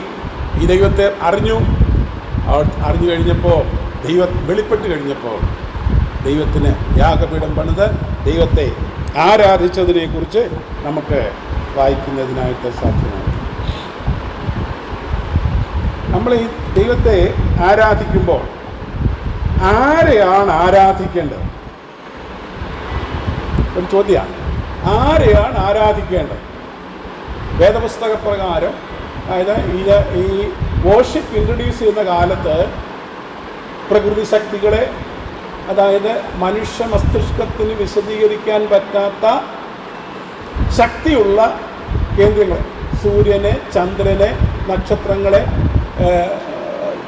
S1: ഈ ദൈവത്തെ അറിഞ്ഞു കഴിഞ്ഞപ്പോൾ, വെളിപ്പെട്ട് കഴിഞ്ഞപ്പോൾ ദൈവത്തിന് യാഗപീഠം പണിത് ദൈവത്തെ ആരാധിച്ചതിനെക്കുറിച്ച് നമുക്ക് വായിക്കുന്നതിനായിട്ട് സാധ്യമാണ്. നമ്മൾ ഈ ദൈവത്തെ ആരാധിക്കുമ്പോൾ ആരെയാണ് ആരാധിക്കേണ്ടത്? ഒരു ചോദ്യമാണ്. ആരെയാണ് ആരാധിക്കേണ്ടത്? വേദപുസ്തക പ്രകാരം, അതായത് ഈ വോർഷിപ്പ് ഇൻട്രൊഡ്യൂസ് ചെയ്യുന്ന കാലത്ത് പ്രകൃതി ശക്തികളെ, അതായത് മനുഷ്യ മസ്തിഷ്കത്തിന് വിശദീകരിക്കാൻ പറ്റാത്ത ശക്തിയുള്ള കേന്ദ്രങ്ങൾ, സൂര്യനെ, ചന്ദ്രനെ, നക്ഷത്രങ്ങളെ,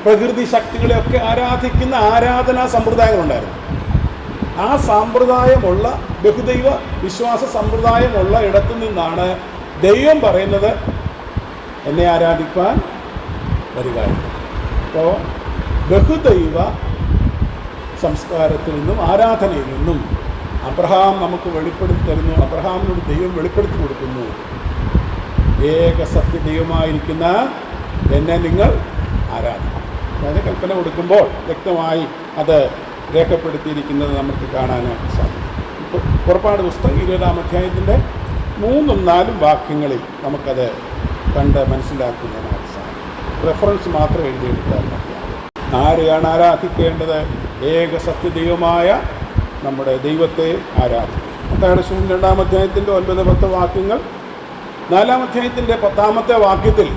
S1: പ്രകൃതി ശക്തികളെയൊക്കെ ആരാധിക്കുന്ന ആരാധനാ സമ്പ്രദായങ്ങളുണ്ടായിരുന്നു. ആ സമ്പ്രദായമുള്ള ബഹുദൈവ വിശ്വാസ സമ്പ്രദായമുള്ള ഇടത്തു നിന്നാണ് ദൈവം പറയുന്നത് എന്നെ ആരാധിക്കാൻ വരിക. അപ്പോൾ ബഹുദൈവ സംസ്കാരത്തിൽ നിന്നും ആരാധനയിൽ നിന്നും അബ്രഹാം നമുക്ക് വെളിപ്പെടുത്തി തരുന്നു. അബ്രഹാമിനോട് ദൈവം വെളിപ്പെടുത്തി കൊടുക്കുന്നു, ഏക സത്യ ദൈവമായിരിക്കുന്ന എന്നെ നിങ്ങൾ ആരാധിക്കും. അതായത് കൽപ്പന കൊടുക്കുമ്പോൾ വ്യക്തമായി അത് രേഖപ്പെടുത്തിയിരിക്കുന്നത് നമുക്ക് കാണാനായിട്ട് സാധിക്കും. ഇപ്പോൾ പുറപ്പാട് പുസ്തകം 20-ാം അധ്യായത്തിൻ്റെ 3-4 വാക്യങ്ങളിൽ നമുക്കത് കണ്ട് മനസ്സിലാക്കുന്നതിനായിട്ട് സാധിക്കും. റെഫറൻസ് മാത്രം എഴുതിയെടുത്താൽ മതി. ആരെയാണ് ആരാധിക്കേണ്ടത്? ഏക സത്യദൈവമായ നമ്മുടെ ദൈവത്തെ ആരാധിക്കും. മത്തായിയുടെ സുവിശേഷം 2-ാം അധ്യായത്തിൻ്റെ 9-10 വാക്യങ്ങൾ. 4-ാം അധ്യായത്തിൻ്റെ 10-ാമത്തെ വാക്യത്തിൽ,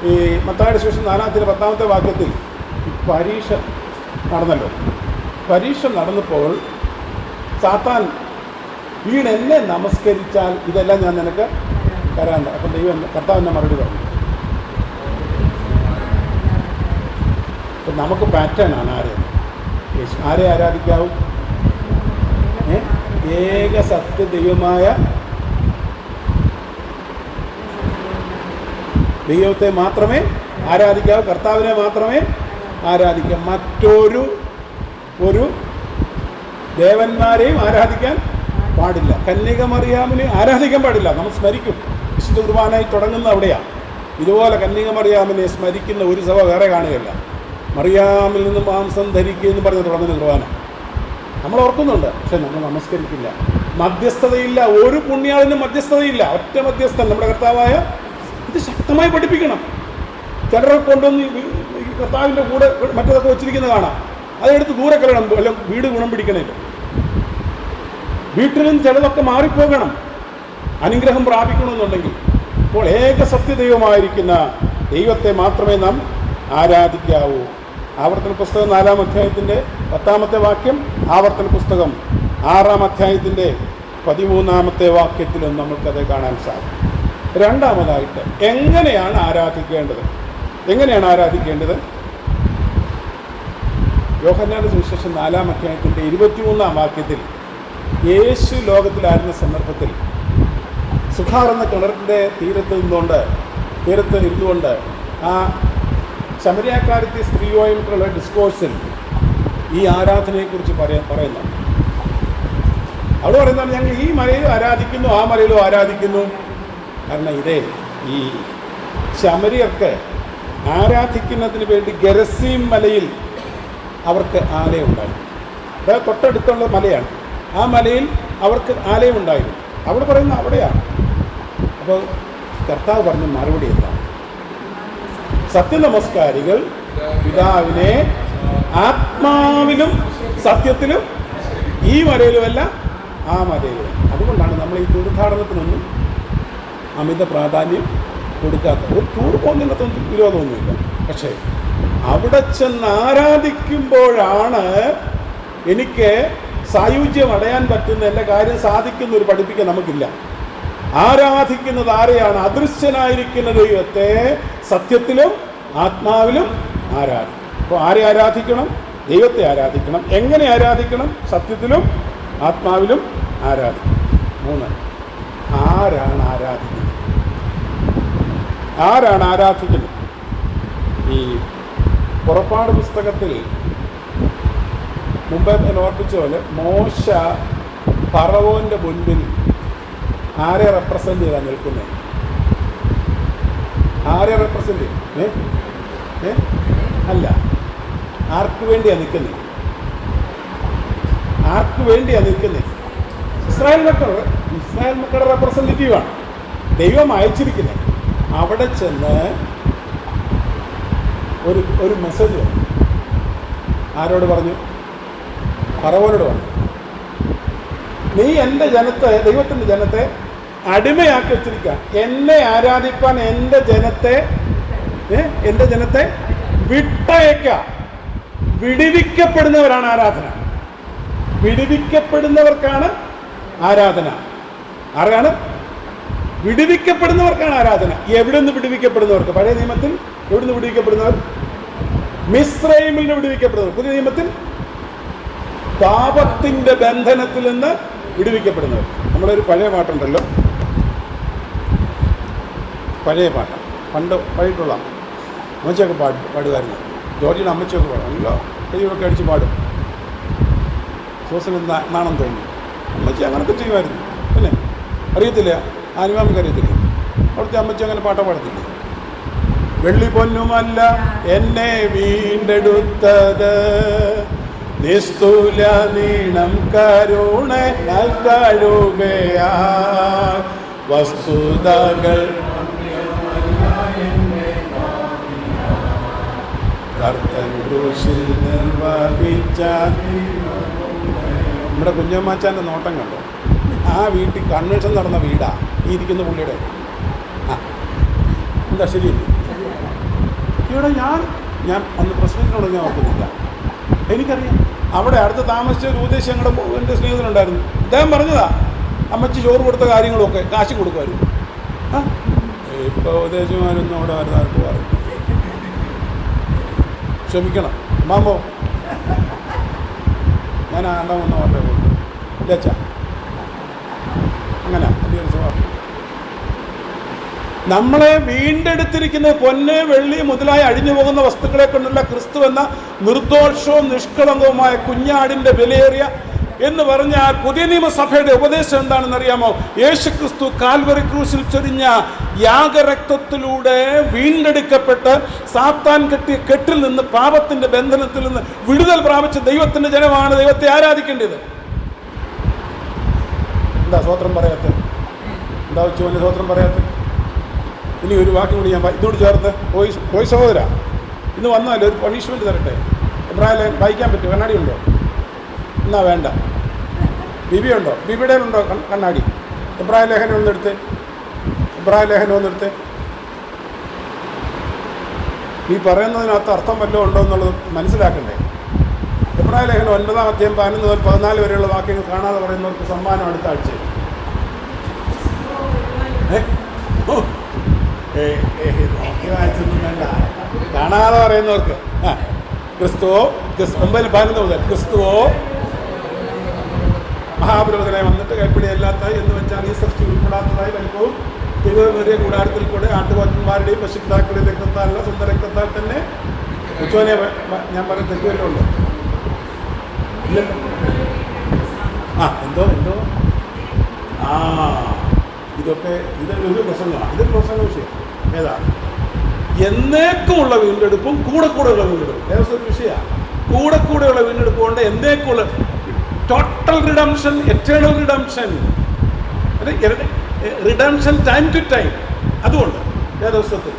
S1: ഈ മത്തായിയുടെ സുവിശേഷം 4-ാമത്തെ 10-ാമത്തെ വാക്യത്തിൽ പരീക്ഷ നടന്നല്ലോ. പരീക്ഷ നടന്നപ്പോൾ സാത്താൻ വീണെന്നെ നമസ്കരിച്ചാൽ ഇതെല്ലാം ഞാൻ നിനക്ക് തരാൻ. അപ്പം ദൈവം കർത്താവിൻ്റെ മറുപടി പറഞ്ഞു. അപ്പം നമുക്ക് പാറ്റേൺ ആണ് ആരെ ആരാധിക്കാവും? ഏക സത്യ ദൈവമായ ദൈവത്തെ മാത്രമേ ആരാധിക്കാവൂ, കർത്താവിനെ മാത്രമേ ആരാധിക്കാം. മറ്റൊരു ദേവന്മാരെയും ആരാധിക്കാൻ പാടില്ല. കന്യക മറിയാമിനെ ആരാധിക്കാൻ പാടില്ല. നമ്മൾ സ്മരിക്കും വിശുദ്ധ കുർബാനയിൽ തുടങ്ങുന്ന അവിടെയാണ്. ഇതുപോലെ കന്യക മറിയാമിനെ സ്മരിക്കുന്ന ഒരു സഭ വേറെ കാണുകയല്ല. മറിയാമിൽ നിന്ന് മാംസം ധരിക്കുക എന്ന് പറഞ്ഞ് തുടങ്ങുന്ന കുർബാന നമ്മൾ ഓർക്കുന്നുണ്ട്. പക്ഷെ നമ്മൾ നമസ്കരിക്കില്ല. മധ്യസ്ഥതയില്ല, ഒരു പുണ്യാളിനും മധ്യസ്ഥതയില്ല. ഒറ്റ മധ്യസ്ഥൻ നമ്മുടെ കർത്താവായ. ഇത് ശക്തമായി പഠിപ്പിക്കണം. ചിലരെ കൊണ്ടൊന്ന് കർത്താവിൻ്റെ കൂടെ മറ്റതൊക്കെ വെച്ചിരിക്കുന്നത് കാണാം. അതെടുത്ത് ദൂരെ കളയണം. വല്ല വീട് ഗുണം പിടിക്കണില്ല. വീട്ടിൽ നിന്ന് ചിലതൊക്കെ മാറിപ്പോകണം അനുഗ്രഹം പ്രാപിക്കണമെന്നുണ്ടെങ്കിൽ. അപ്പോൾ ഏക സത്യദൈവമായിരിക്കുന്ന ദൈവത്തെ മാത്രമേ നാം ആരാധിക്കാവൂ. ആവർത്തന പുസ്തകം 4-ാം അധ്യായത്തിൻ്റെ 10-ാമത്തെ വാക്യം, ആവർത്തന പുസ്തകം 6-ാം അധ്യായത്തിൻ്റെ 13-ാമത്തെ വാക്യത്തിലും നമുക്കത് കാണാൻ സാധിക്കും. രണ്ടാമതായിട്ട് എങ്ങനെയാണ് ആരാധിക്കേണ്ടത്? യോഹന്നാന്റെ സുവിശേഷം 4-ാം അധ്യായത്തിൻ്റെ 23-ാം വാക്യത്തിൽ യേശു ലോകത്തിലായിരുന്ന സന്ദർഭത്തിൽ സുഖാർ എന്ന കിണറിൻ്റെ തീരത്ത് ഇരുന്നുകൊണ്ട് ആ ശമരിയാക്കാരത്തി സ്ത്രീയുമായിട്ടുള്ള ഡിസ്കോഴ്സിൽ ഈ ആരാധനയെക്കുറിച്ച് പറയുന്നു. അവിടെ പറയുന്നതാണ്, ഞങ്ങൾ ഈ മലയിലും ആരാധിക്കുന്നു, ആ മലയിലും ആരാധിക്കുന്നു. കാരണം ഈ ശമരിയർക്ക് ആരാധിക്കുന്നതിന് വേണ്ടി ഗെരസീം മലയിൽ അവർക്ക് ആലയമുണ്ടായിരുന്നു. അതായത് തൊട്ടടുത്തുള്ള മലയാണ്. ആ മലയിൽ അവർക്ക് ആലയമുണ്ടായിരുന്നു. അവിടെ പറയുന്ന അവിടെയാണ്. അപ്പോൾ കർത്താവ് പറഞ്ഞ മറുപടി എന്താണ്? സത്യനമസ്കാരികൾ പിതാവിനെ ആത്മാവിലും സത്യത്തിലും ഈ മലയിലുമല്ല ആ മലയിലും. അതുകൊണ്ടാണ് നമ്മൾ ഈ തീർത്ഥാടനത്തിനൊന്നും അമിത പ്രാധാന്യം കൊടുക്കാത്തത്. ഒരു ടൂർ പോകുന്നതിനകത്തൊന്നും വിരോധമൊന്നുമില്ല. പക്ഷേ അവിടെ ചെന്ന് ആരാധിക്കുമ്പോഴാണ് എനിക്ക് സായുജ്യം അടയാൻ പറ്റുന്ന എല്ലാ കാര്യം സാധിക്കുന്ന ഒരു പഠിപ്പിക്കാൻ നമുക്കില്ല. ആരാധിക്കുന്നത് ആരെയാണ്? അദൃശ്യനായിരിക്കുന്ന ദൈവത്തെ സത്യത്തിലും ആത്മാവിലും ആരാധിക്കണം. അപ്പോൾ ആരെ ആരാധിക്കണം? ദൈവത്തെ ആരാധിക്കണം. എങ്ങനെ ആരാധിക്കണം? സത്യത്തിലും ആത്മാവിലും ആരാധിക്കണം. 3, ആരാണ് ആരാധിക്കുന്നത്? ഈ പുറപ്പാട് പുസ്തകത്തിൽ മുമ്പേ ഞാൻ ഓർപ്പിച്ച പോലെ മോശ ഫറവോന്റെ മുൻപിൽ ആരെ റെപ്രസെന്റ് ചെയ്താൽ നിൽക്കുന്നത്? ആരെ റെപ്രസെന്റ് അല്ല, ആർക്ക് വേണ്ടിയാണ് നിൽക്കുന്നത്? ഇസ്രായേൽ മക്കളുടെ റെപ്രസെന്റേറ്റീവാണ് ദൈവം അയച്ചിരിക്കുന്നത്. അവിടെ ചെന്ന് ഒരു മെസ്സേജ് പറഞ്ഞു. ആരോട് പറഞ്ഞു? ഫറവോനോട് പറഞ്ഞു, നീ എൻ്റെ ജനത്തെ, ദൈവത്തിൻ്റെ ജനത്തെ അടിമയാക്കി വെച്ചിരിക്കുക. എന്നെ ആരാധിപ്പാൻ എൻ്റെ ജനത്തെ വിട്ടയക്കാം. വിടുവിക്കപ്പെടുന്നവരാണ് ആരാധന. വിടുവിക്കപ്പെടുന്നവർക്കാണ് ആരാധന. ആരാണ്? വിടുവിക്കപ്പെടുന്നവർക്കാണ് ആരാധന. എവിടെ നിന്ന് വിടുവിക്കപ്പെടുന്നവർക്ക്? പഴയ നിയമത്തിൽ എവിടെ നിന്ന് വിടുവിക്കപ്പെടുന്നവർ? മിസ്രൈമിൽ നിന്ന് വിടുവിക്കപ്പെടുന്നവർ. പുതിയ നിയമത്തിൽ പാപത്തിന്റെ ബന്ധനത്തിൽ നിന്ന് വിടുവിക്കപ്പെടുന്നവർ. നമ്മളൊരു പഴയ പാട്ടുണ്ടല്ലോ, പഴയ പാട്ട് പണ്ട് പാടിയിട്ടുള്ള അമ്മച്ചയൊക്കെ പാടുമായിരുന്നു. ജോർജിയുടെ അമ്മച്ചയൊക്കെ പാടും. നല്ല കൈയൊക്കെ അടിച്ച് പാടും. സോസിന് നാണം തോന്നി. അമ്മച്ചി അങ്ങനൊക്കെ ചെയ്യുമായിരുന്നു. പിന്നെ അറിയത്തില്ല, ആനിമാമിക്ക് അറിയത്തില്ല. അവിടുത്തെ അമ്മച്ചി അങ്ങനെ പാട്ട പാടത്തില്ല. വെള്ളി പൊന്നുമല്ല എന്നെ വീണ്ടെടുത്തത്, നിസ്തുല നീണം കരുണ കഴുകയാ വസ്തുതകൾ നിർവഹിച്ച. നമ്മുടെ കുഞ്ഞമ്മാച്ചാൻ്റെ നോട്ടം കണ്ടോ? ആ വീട്ടിൽ കൺവെൻഷൻ നടന്ന വീടാ ഈ ഇരിക്കുന്ന പുള്ളിയുടെ. എന്താ ശരി? ഇവിടെ ഞാൻ അന്ന് പ്രസിഡന്റിനോട് ഞാൻ ഓർക്കുന്നില്ല. എനിക്കറിയാം, അവിടെ അടുത്ത് താമസിച്ച ഒരു ഉപദേശം ഞങ്ങളുടെ എൻ്റെ സ്നേഹിതനുണ്ടായിരുന്നു. അദ്ദേഹം പറഞ്ഞതാ, അമ്മച്ചി ചോറ് കൊടുത്ത കാര്യങ്ങളൊക്കെ കാശ് കൊടുക്കുമായിരുന്നു. ഇപ്പോൾ ഉപദേശമാരൊന്നും അവിടെ വരുന്നവർക്ക് പറയും. ക്ഷമിക്കണം മാമോ, ഞാൻ ആണ്ടാവുന്ന പറഞ്ഞ ഇല്ലച്ച അങ്ങനെ വലിയൊരു സ്വഭാവം. നമ്മളെ വീണ്ടെടുത്തിരിക്കുന്ന പൊന്ന് വെള്ളി മുതലായി അഴിഞ്ഞു പോകുന്ന വസ്തുക്കളെ കൊണ്ടുള്ള ക്രിസ്തു എന്ന നിർദോഷവും നിഷ്കളങ്കവുമായ കുഞ്ഞാടിൻ്റെ വിലയേറിയ എന്ന് പറഞ്ഞാൽ പുതിയ നിയമസഭയുടെ ഉപദേശം എന്താണെന്ന് അറിയാമോ? യേശുക്രിസ്തു കാൽവറി ക്രൂശിൽ ചൊരിഞ്ഞ യാഗരക്തത്തിലൂടെ വീണ്ടെടുക്കപ്പെട്ട് സാത്താൻ കെട്ടിയ കെട്ടിൽ നിന്ന്, പാപത്തിന്റെ ബന്ധനത്തിൽ നിന്ന് വിടുതൽ പ്രാപിച്ച ദൈവത്തിന്റെ ജനമാണ് ദൈവത്തെ ആരാധിക്കേണ്ടത്. എന്താ സ്വോത്രം പറയാത്തത്? എന്താ ഉച്ചവന്റെ സ്വോത്രം പറയാത്തത്? ഇനി ഒരു വാക്ക് കൂടി ഞാൻ ഇതോട് ചേർത്ത് പോയി സഹോദര, ഇന്ന് വന്നാലും ഒരു പണിഷ്മെൻറ്റ് തരട്ടെ. എബ്രാഹിം വായിക്കാൻ പറ്റുമോ? കണ്ണാടി ഉണ്ടോ? എന്നാ വേണ്ട. ബിബി ഉണ്ടോ? ബിബിയുടെ ഉണ്ടോ കണ്ണാടി? എബ്രാഹിം ലേഖനം ഒന്നെടുത്ത്, എബ്രാഹിം ലേഖനം ഒന്നെടുത്ത്. ഈ പറയുന്നതിനകത്ത് അർത്ഥം വല്ലതും ഉണ്ടോ എന്നുള്ളത് മനസ്സിലാക്കണ്ടേ? എബ്രാഹിം ലേഖനം 9-ാം അധ്യായം 11 മുതൽ 14 വരെയുള്ള വാക്യങ്ങൾ കാണാതെ പറയുന്നവർക്ക് സമ്മാനം അടുത്ത ആഴ്ച. നോക്കി വായിച്ചൊന്നും വേണ്ട. കാണാതെ പറയുന്നവർക്ക് ക്രിസ്തുവോ 9:11 മുതൽ ക്രിസ്തുവോ മഹാപുരോഹിതനായി വന്നിട്ട് കൈപ്പിടിയല്ലാത്ത എന്ന് വെച്ചാൽ ഈ സൃഷ്ടി ഉൾപ്പെടാത്തതായി വലിപ്പവും തിരുവനന്തപുരം കൂടാരത്തിൽ കൂടെ ആട്ടുകൊറ്റന്മാരുടെയും പശുക്കിടാക്കളുടെയും രക്തത്താലുള്ള സ്വന്തം രക്തത്താൽ തന്നെ ഉച്ചോനെ ഞാൻ പറഞ്ഞ തെറ്റുവല്ലോ ഉണ്ടോ? ഇല്ലല്ലോ. എന്തോ ഇതൊക്കെ ഇതൊരു പ്രസംഗമാണ്. ഇതൊരു പ്രസംഗ വിഷയം. ഏതാ? എന്നേക്കുമുള്ള വീണ്ടെടുപ്പും കൂടെയുള്ള വീണ്ടെടുപ്പും ഏകദേശം വിഷയമാണ്. കൂടെയുള്ള വീണ്ടെടുപ്പ് കൊണ്ട് എന്നേക്കുള്ള total redemption, eternal redemption, redemption time to time. അതുകൊണ്ട് വേദപുസ്തകത്തിൽ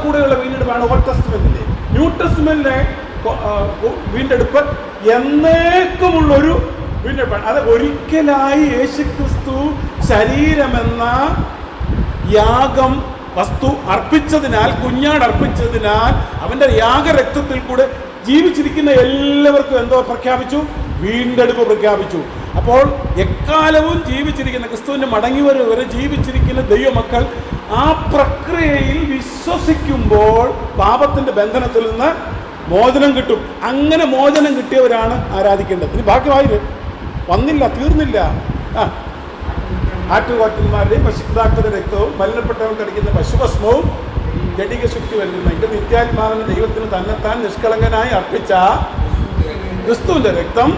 S1: കൂടെയുള്ള വീണ്ടെടുപ്പാണ് ഓൾഡ് ടെസ്റ്റ്മെന്റിലെ. ന്യൂ ടെസ്റ്റ്മെന്റിലെ വീണ്ടെടുപ്പ് എന്നേക്കുമുള്ളൊരു വീണ്ടെടുപ്പാണ്. അത് ഒരിക്കലായി യേശുക്രിസ്തു ശരീരമെന്ന യാഗം വസ്തു അർപ്പിച്ചതിനാൽ, കുഞ്ഞാട് അർപ്പിച്ചതിനാൽ, അവൻ്റെ യാഗരക്തത്തിൽ കൂടെ ജീവിച്ചിരിക്കുന്ന എല്ലാവർക്കും എന്തോ പ്രഖ്യാപിച്ചു? വീണ്ടെടുപ്പ് പ്രഖ്യാപിച്ചു. അപ്പോൾ എക്കാലവും ജീവിച്ചിരിക്കുന്ന ക്രിസ്തുവിൻ്റെ മടങ്ങി വരെ ജീവിച്ചിരിക്കുന്ന ദൈവമക്കൾ ആ പ്രക്രിയയിൽ വിശ്വസിക്കുമ്പോൾ പാപത്തിൻ്റെ ബന്ധനത്തിൽ നിന്ന് മോചനം കിട്ടും. അങ്ങനെ മോചനം കിട്ടിയവരാണ് ആരാധിക്കേണ്ടത്. ഇനി ബാക്കി വായില് വന്നില്ല, തീർന്നില്ല. ആട്ടുകൊറ്റന്മാരുടെയും പശുക്കിടാക്കളുടെ രക്തവും മലിനപ്പെട്ടവൻ കടിക്കുന്ന പശുഭസ്മവും ജഡിക ശുദ്ധി വരുന്ന ഇത് നിത്യാത്മാവിന് ദൈവത്തിന് തന്നെത്താൻ നിഷ്കളങ്കനായി അർപ്പിച്ച ക്രിസ്തുവിന്റെ രക്തം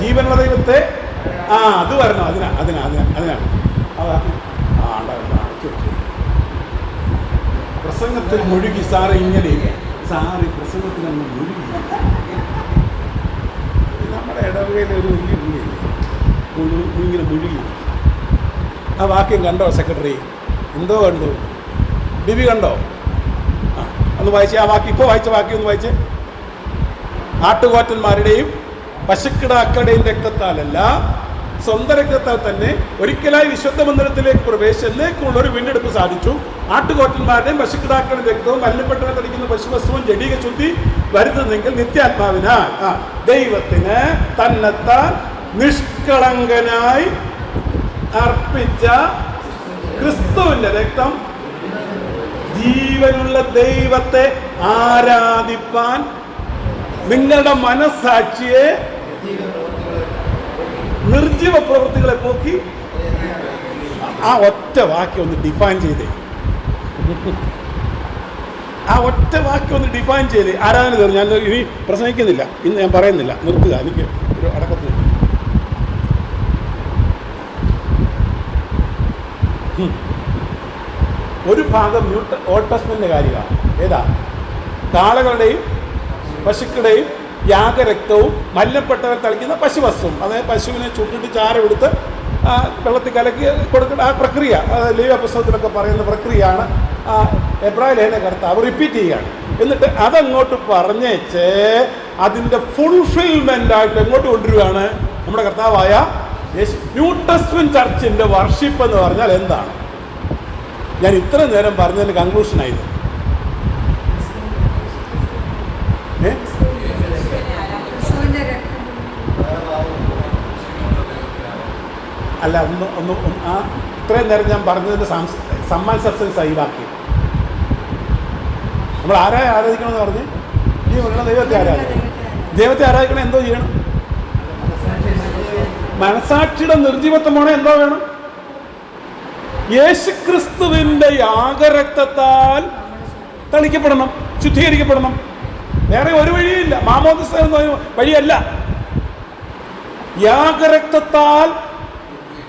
S1: ജീവനുള്ള ദൈവത്തെ അത് വരണം. അതിനാണ് പ്രസംഗത്തിൽ മുഴുകി സാറ് ഇങ്ങനെ സാറ് പ്രസംഗത്തിൽ അങ്ങ് മുഴുകി. നമ്മുടെ ഇടവകയിൽ ഒരു വലിയ ഇങ്ങനെ മുഴുകി. ആ വാക്യം കണ്ടോ സെക്രട്ടറി? എന്തോ കണ്ടു? ബിബി കണ്ടോ? ഒന്ന് വായിച്ചേ ആ വാക്യം. ഇപ്പോൾ വായിച്ച വാക്യം ഒന്ന് വായിച്ചേ. ആട്ടുകൊറ്റന്മാരുടെയും പശുക്കിടാക്കളുടെയും രക്തത്താലല്ല, സ്വന്തം രക്തത്താൽ തന്നെ ഒരിക്കലായി വിശുദ്ധ മന്ദിരത്തിലേക്ക് പ്രവേശിച്ച് എന്നേക്കുള്ളൊരു വീണ്ടെടുപ്പ് സാധിച്ചു. ആട്ടുകൊറ്റന്മാരുടെയും പശുക്കിടാക്കളുടെ രക്തവും മലിനപ്പെട്ടവൻ തടിക്കുന്ന പശുവസ്തുവും ജഡിക ശുദ്ധി വരുത്തുന്നെങ്കിൽ നിത്യാത്മാവിനാൽ ദൈവത്തിന് തന്നെത്താൻ നിഷ്കളങ്കനായി അർപ്പിച്ച ക്രിസ്തുവിന്റെ രക്തം ജീവനുള്ള ദൈവത്തെ ആരാധിപ്പാൻ നിങ്ങളുടെ മനസ്സാക്ഷിയെ നിർജീവ പ്രവൃത്തികളെ പോക്കി. ആ ഒറ്റ വാക്യം ഒന്ന് ഡിഫൈൻ ചെയ്തേ. ആ ഒറ്റ വാക്യം ഒന്ന് ഡിഫൈൻ ചെയ്തേ. ആരാധന തീർന്നു. ഞാൻ ഇനി പ്രസംഗിക്കുന്നില്ല, ഇന്ന് ഞാൻ പറയുന്നില്ല, നിർത്തുക. എനിക്ക് ഒരു അടക്കത്തിന് ഒരു ഭാഗം ഓൾഡ് ടെസ്റ്റ്മെന്റിന്റെ കാര്യമാണ്. ഏതാ? കാളകളുടെയും പശുക്കളുടെയും യാഗരക്തവും മലിനപ്പെട്ടവർ തളിക്കുന്ന പശുവസ്തുവും. അതായത് പശുവിനെ ചുട്ടിട്ട് ചാരമെടുത്ത് വെള്ളത്തിൽ കലക്കി കൊടുക്കുന്ന ആ പ്രക്രിയ, ലേവ്യ പുസ്തകത്തിലൊക്കെ പറയുന്ന പ്രക്രിയയാണ് എബ്രായ ലേഖന കർത്താവ് റിപ്പീറ്റ് ചെയ്യുകയാണ്. എന്നിട്ട് അതങ്ങോട്ട് പറഞ്ഞേച്ച് അതിൻ്റെ ഫുൾഫിൽമെൻ്റ് ആയിട്ട് എങ്ങോട്ട് കൊണ്ടുവരികയാണ് നമ്മുടെ കർത്താവായ യേശു. ന്യൂ ടെസ്റ്റ്മെന്റ് ചർച്ചിൻ്റെ വർഷിപ്പ് എന്ന് പറഞ്ഞാൽ എന്താണ്? ഞാൻ ഇത്ര നേരം പറഞ്ഞതിൻ്റെ കൺക്ലൂഷനായത്. അല്ല, ഒന്ന് ആ ഇത്രയും നേരം ഞാൻ പറഞ്ഞതിൻ്റെ സമ്മാൻ സബ്സ്റ്റൻസ് ആയി ബാക്കി. നമ്മൾ ആരായി ആരാധിക്കണമെന്ന് പറഞ്ഞ് ജീവനുള്ള ദൈവത്തെ ആരാധിക്കണം. ദൈവത്തെ ആരാധിക്കണം എന്തോ ചെയ്യണം? മനസാക്ഷിയുടെ നിർജീവത്വമാണ്. എന്തോ വേണം? യേശുക്രിസ്തുവിന്റെ യാഗരക്തത്താൽ തളിക്കപ്പെടണം, ശുദ്ധീകരിക്കപ്പെടണം. വേറെ ഒരു വഴിയില്ല. മാമോദിസ എന്ന വഴിയല്ല. യാഗരക്തത്താൽ,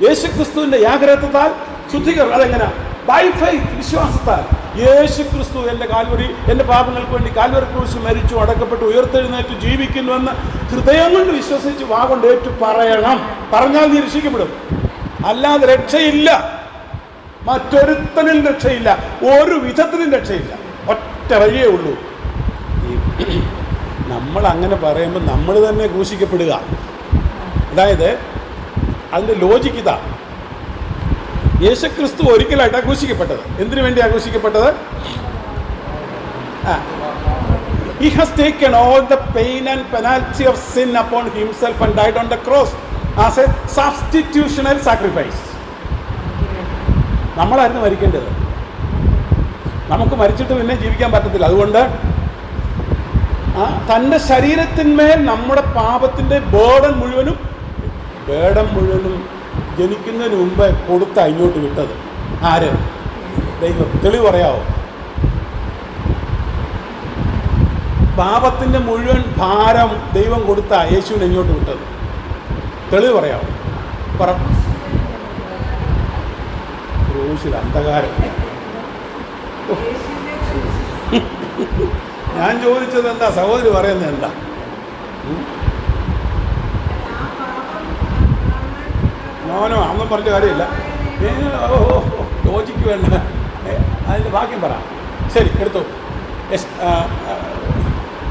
S1: യേശുക്രിസ്തുവിന്റെ യാഗരക്തത്താൽ ശുദ്ധീകരണം. അതെങ്ങനെ? ബൈ ഫെയ്ത്ത്, വിശ്വാസത്താൽ. യേശുക്രിസ്തു എൻ്റെ കാൽവരി, എൻ്റെ പാപങ്ങൾക്ക് വേണ്ടി കാൽവരി ക്രൂശിൽ മരിച്ചു, അടക്കപ്പെട്ടു, ഉയർത്തെഴുന്നേറ്റ് ജീവിക്കുന്നുവെന്ന് ഹൃദയം കൊണ്ട് വിശ്വസിച്ച് വാ കൊണ്ട് ഏറ്റു പറയണം. പറഞ്ഞാൽ നീ രക്ഷിക്കപ്പെടും. അല്ലാതെ രക്ഷയില്ല. മറ്റൊരുത്തനും രക്ഷയില്ല. ഒരു വിധത്തിലും രക്ഷയില്ല. ഒറ്റ വഴിയേ ഉള്ളൂ. നമ്മൾ അങ്ങനെ പറയുമ്പോൾ നമ്മൾ തന്നെ ക്രൂശിക്കപ്പെടുക. അതായത് അതിൻ്റെ ലോജിക്ക് ഇതാ. യേശുക്രിസ്തു ഒരിക്കലായിട്ടാണ് ക്രൂശിക്കപ്പെട്ടത്. എന്തിനു വേണ്ടി ആഘോഷിക്കപ്പെട്ടത്? He has taken all the pain and penalty of sin upon himself and died on the cross as a substitutionary sacrifice. നമ്മളായിരുന്നു മരിക്കേണ്ടത്. നമുക്ക് മരിച്ചിട്ട് പിന്നെ ജീവിക്കാൻ പറ്റത്തില്ല. അതുകൊണ്ട് തൻ്റെ ശരീരത്തിന്മേൽ നമ്മുടെ പാപത്തിൻ്റെ ബേർഡൻ മുഴുവനും ജനിക്കുന്നതിന് മുമ്പ് കൊടുത്ത ഇങ്ങോട്ട് വിട്ടത് ആര്? ദൈവം. തെളിവ് പറയാവോ? പാപത്തിൻ്റെ മുഴുവൻ ഭാരം ദൈവം കൊടുത്ത യേശുവിനെ ഇങ്ങോട്ട് വിട്ടത്. തെളിവ് പറയാവോ? പറ. ക്രൂശിൽ അന്ധകാരം. ഞാൻ ചോദിച്ചത് എന്താ? സഹോദരി പറയുന്നത് എന്താ? നോനോ അന്നും പറഞ്ഞ കാര്യമില്ല. ലോജിക്ക് വേണ്ട. അതിൻ്റെ ബാക്കി പറ. ശരി, എടുത്തു.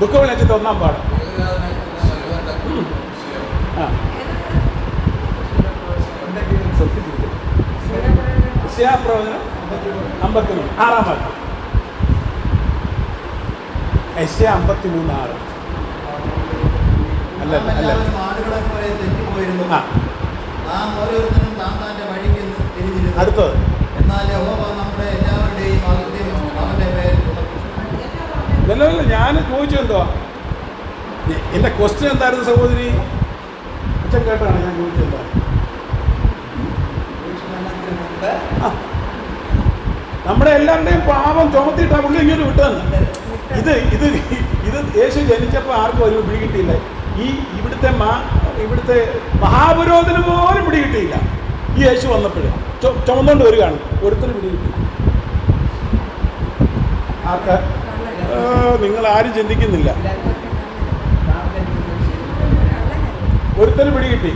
S1: ദുഃഖവിളച്ചത്തെ 1-ാം പാഠം. പ്രവചനം 53 6-ാം വാക്യം. യെശയ്യാ 53:6. അല്ല അടുത്തത്. ഇതല്ല ഞാൻ ചോദിച്ചെന്തുവാ? എൻ്റെ ക്വസ്റ്റ്യൻ എന്തായിരുന്നു സഹോദരി? അച്ഛൻ കേട്ടാണ് ഞാൻ ചോദിച്ചെന്താ? നമ്മുടെ എല്ലാവരുടെയും പാപം ചുമത്തിയിട്ടാ പുള്ളി ഇങ്ങോട്ട് വിട്ടതെന്ന്. ഇത് യേശു ജനിച്ചപ്പോൾ ആർക്കും ഒരു പിടി കിട്ടിയില്ല. ഇവിടുത്തെ മഹാപുരോഹിതന് പോലും പിടി കിട്ടിയില്ല. ഈ യേശു വന്നപ്പോഴും ചുമന്നുകൊണ്ട് വരികയാണ്. ഒരുത്തരും പിടി കിട്ടി. ആർക്ക്? നിങ്ങൾ ആരും ചിന്തിക്കുന്നില്ല. ഒരുത്തരും പിടി കിട്ടി.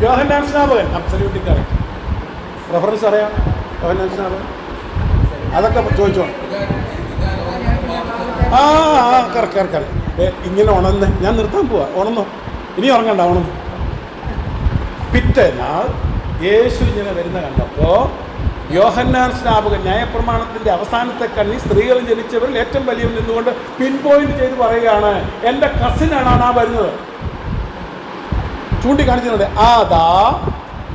S1: യോഹന്നാൻ സ്നാപകൻ. Absolutely correct. റെഫറൻസ് അറിയാം? യോഹന്നാൻ സ്നാപകൻ. അതൊക്കെ ചോദിച്ചോ. കറക്റ്റ്. ഇങ്ങനെ ഉണന്ന് ഞാൻ നിർത്താൻ പോവാ. ഉണന്നോ? ഇനി ഉറങ്ങണ്ട. ഉണന്നു. പിറ്റേന്നാൾ യേശു ഇങ്ങനെ വരുന്ന കണ്ടപ്പോൾ യോഹന്നാൻ സ്നാപകൻ ന്യായപ്രമാണത്തിൻ്റെ അവസാനത്തെ കണ്ണി സ്ത്രീകൾ ജനിച്ചവരിൽ ഏറ്റവും വലിയവൻ നിന്നുകൊണ്ട് പിൻ പോയിന്റ് ചെയ്ത് പറയുകയാണ്, എൻ്റെ കസിനാണ് ആ വരുന്നത്. ചൂണ്ടിക്കാണിച്ചിട്ടുണ്ട്. അതാ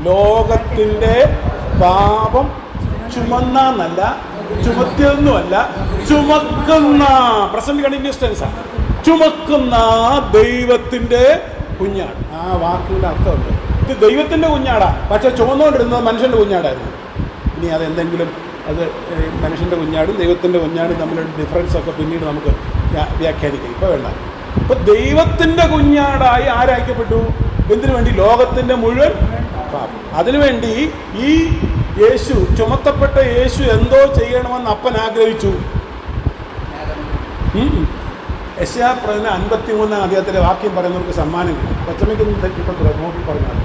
S1: ലോകത്തിൻ്റെ പാപം ചുമന്നല്ല, ചുമത്തിയൊന്നുമല്ല, ചുമക്കുന്ന. പ്രസന്റ് കണ്ടിന്യൂസ് ടെൻസാണ്. ചുമക്കുന്ന ദൈവത്തിൻ്റെ കുഞ്ഞാട്. ആ വാക്കുകളുടെ അർത്ഥമുണ്ട്. ഇത് ദൈവത്തിൻ്റെ കുഞ്ഞാടാ, പക്ഷെ ചുമന്നുകൊണ്ടിരുന്നത് മനുഷ്യൻ്റെ കുഞ്ഞാടായിരുന്നു. ഇനി അതെന്തെങ്കിലും അത് മനുഷ്യൻ്റെ കുഞ്ഞാടും ദൈവത്തിൻ്റെ കുഞ്ഞാടും തമ്മിലുള്ള ഡിഫറൻസൊക്കെ പിന്നീട് നമുക്ക് വ്യാഖ്യാനിക്കാം. ഇപ്പോൾ വേണ്ട. ഇപ്പോൾ ദൈവത്തിൻ്റെ കുഞ്ഞാടായി ആരയക്കപ്പെട്ടു? എന്തിനു വേണ്ടി? ലോകത്തിൻ്റെ മുഴുവൻ പാപം. അതിനുവേണ്ടി ഈ യേശു, ചുമത്തപ്പെട്ട യേശു എന്തോ ചെയ്യണമെന്ന് അപ്പൻ ആഗ്രഹിച്ചു. യെശയ്യാ പ്രവചനം 53-ാം അധ്യായത്തിലെ വാക്യം പറയുന്നവർക്ക് സമ്മാനം കിട്ടും. പച്ചമയ്ക്കൊന്നും തെറ്റിപ്പത്ര നോക്കി പറഞ്ഞാൽ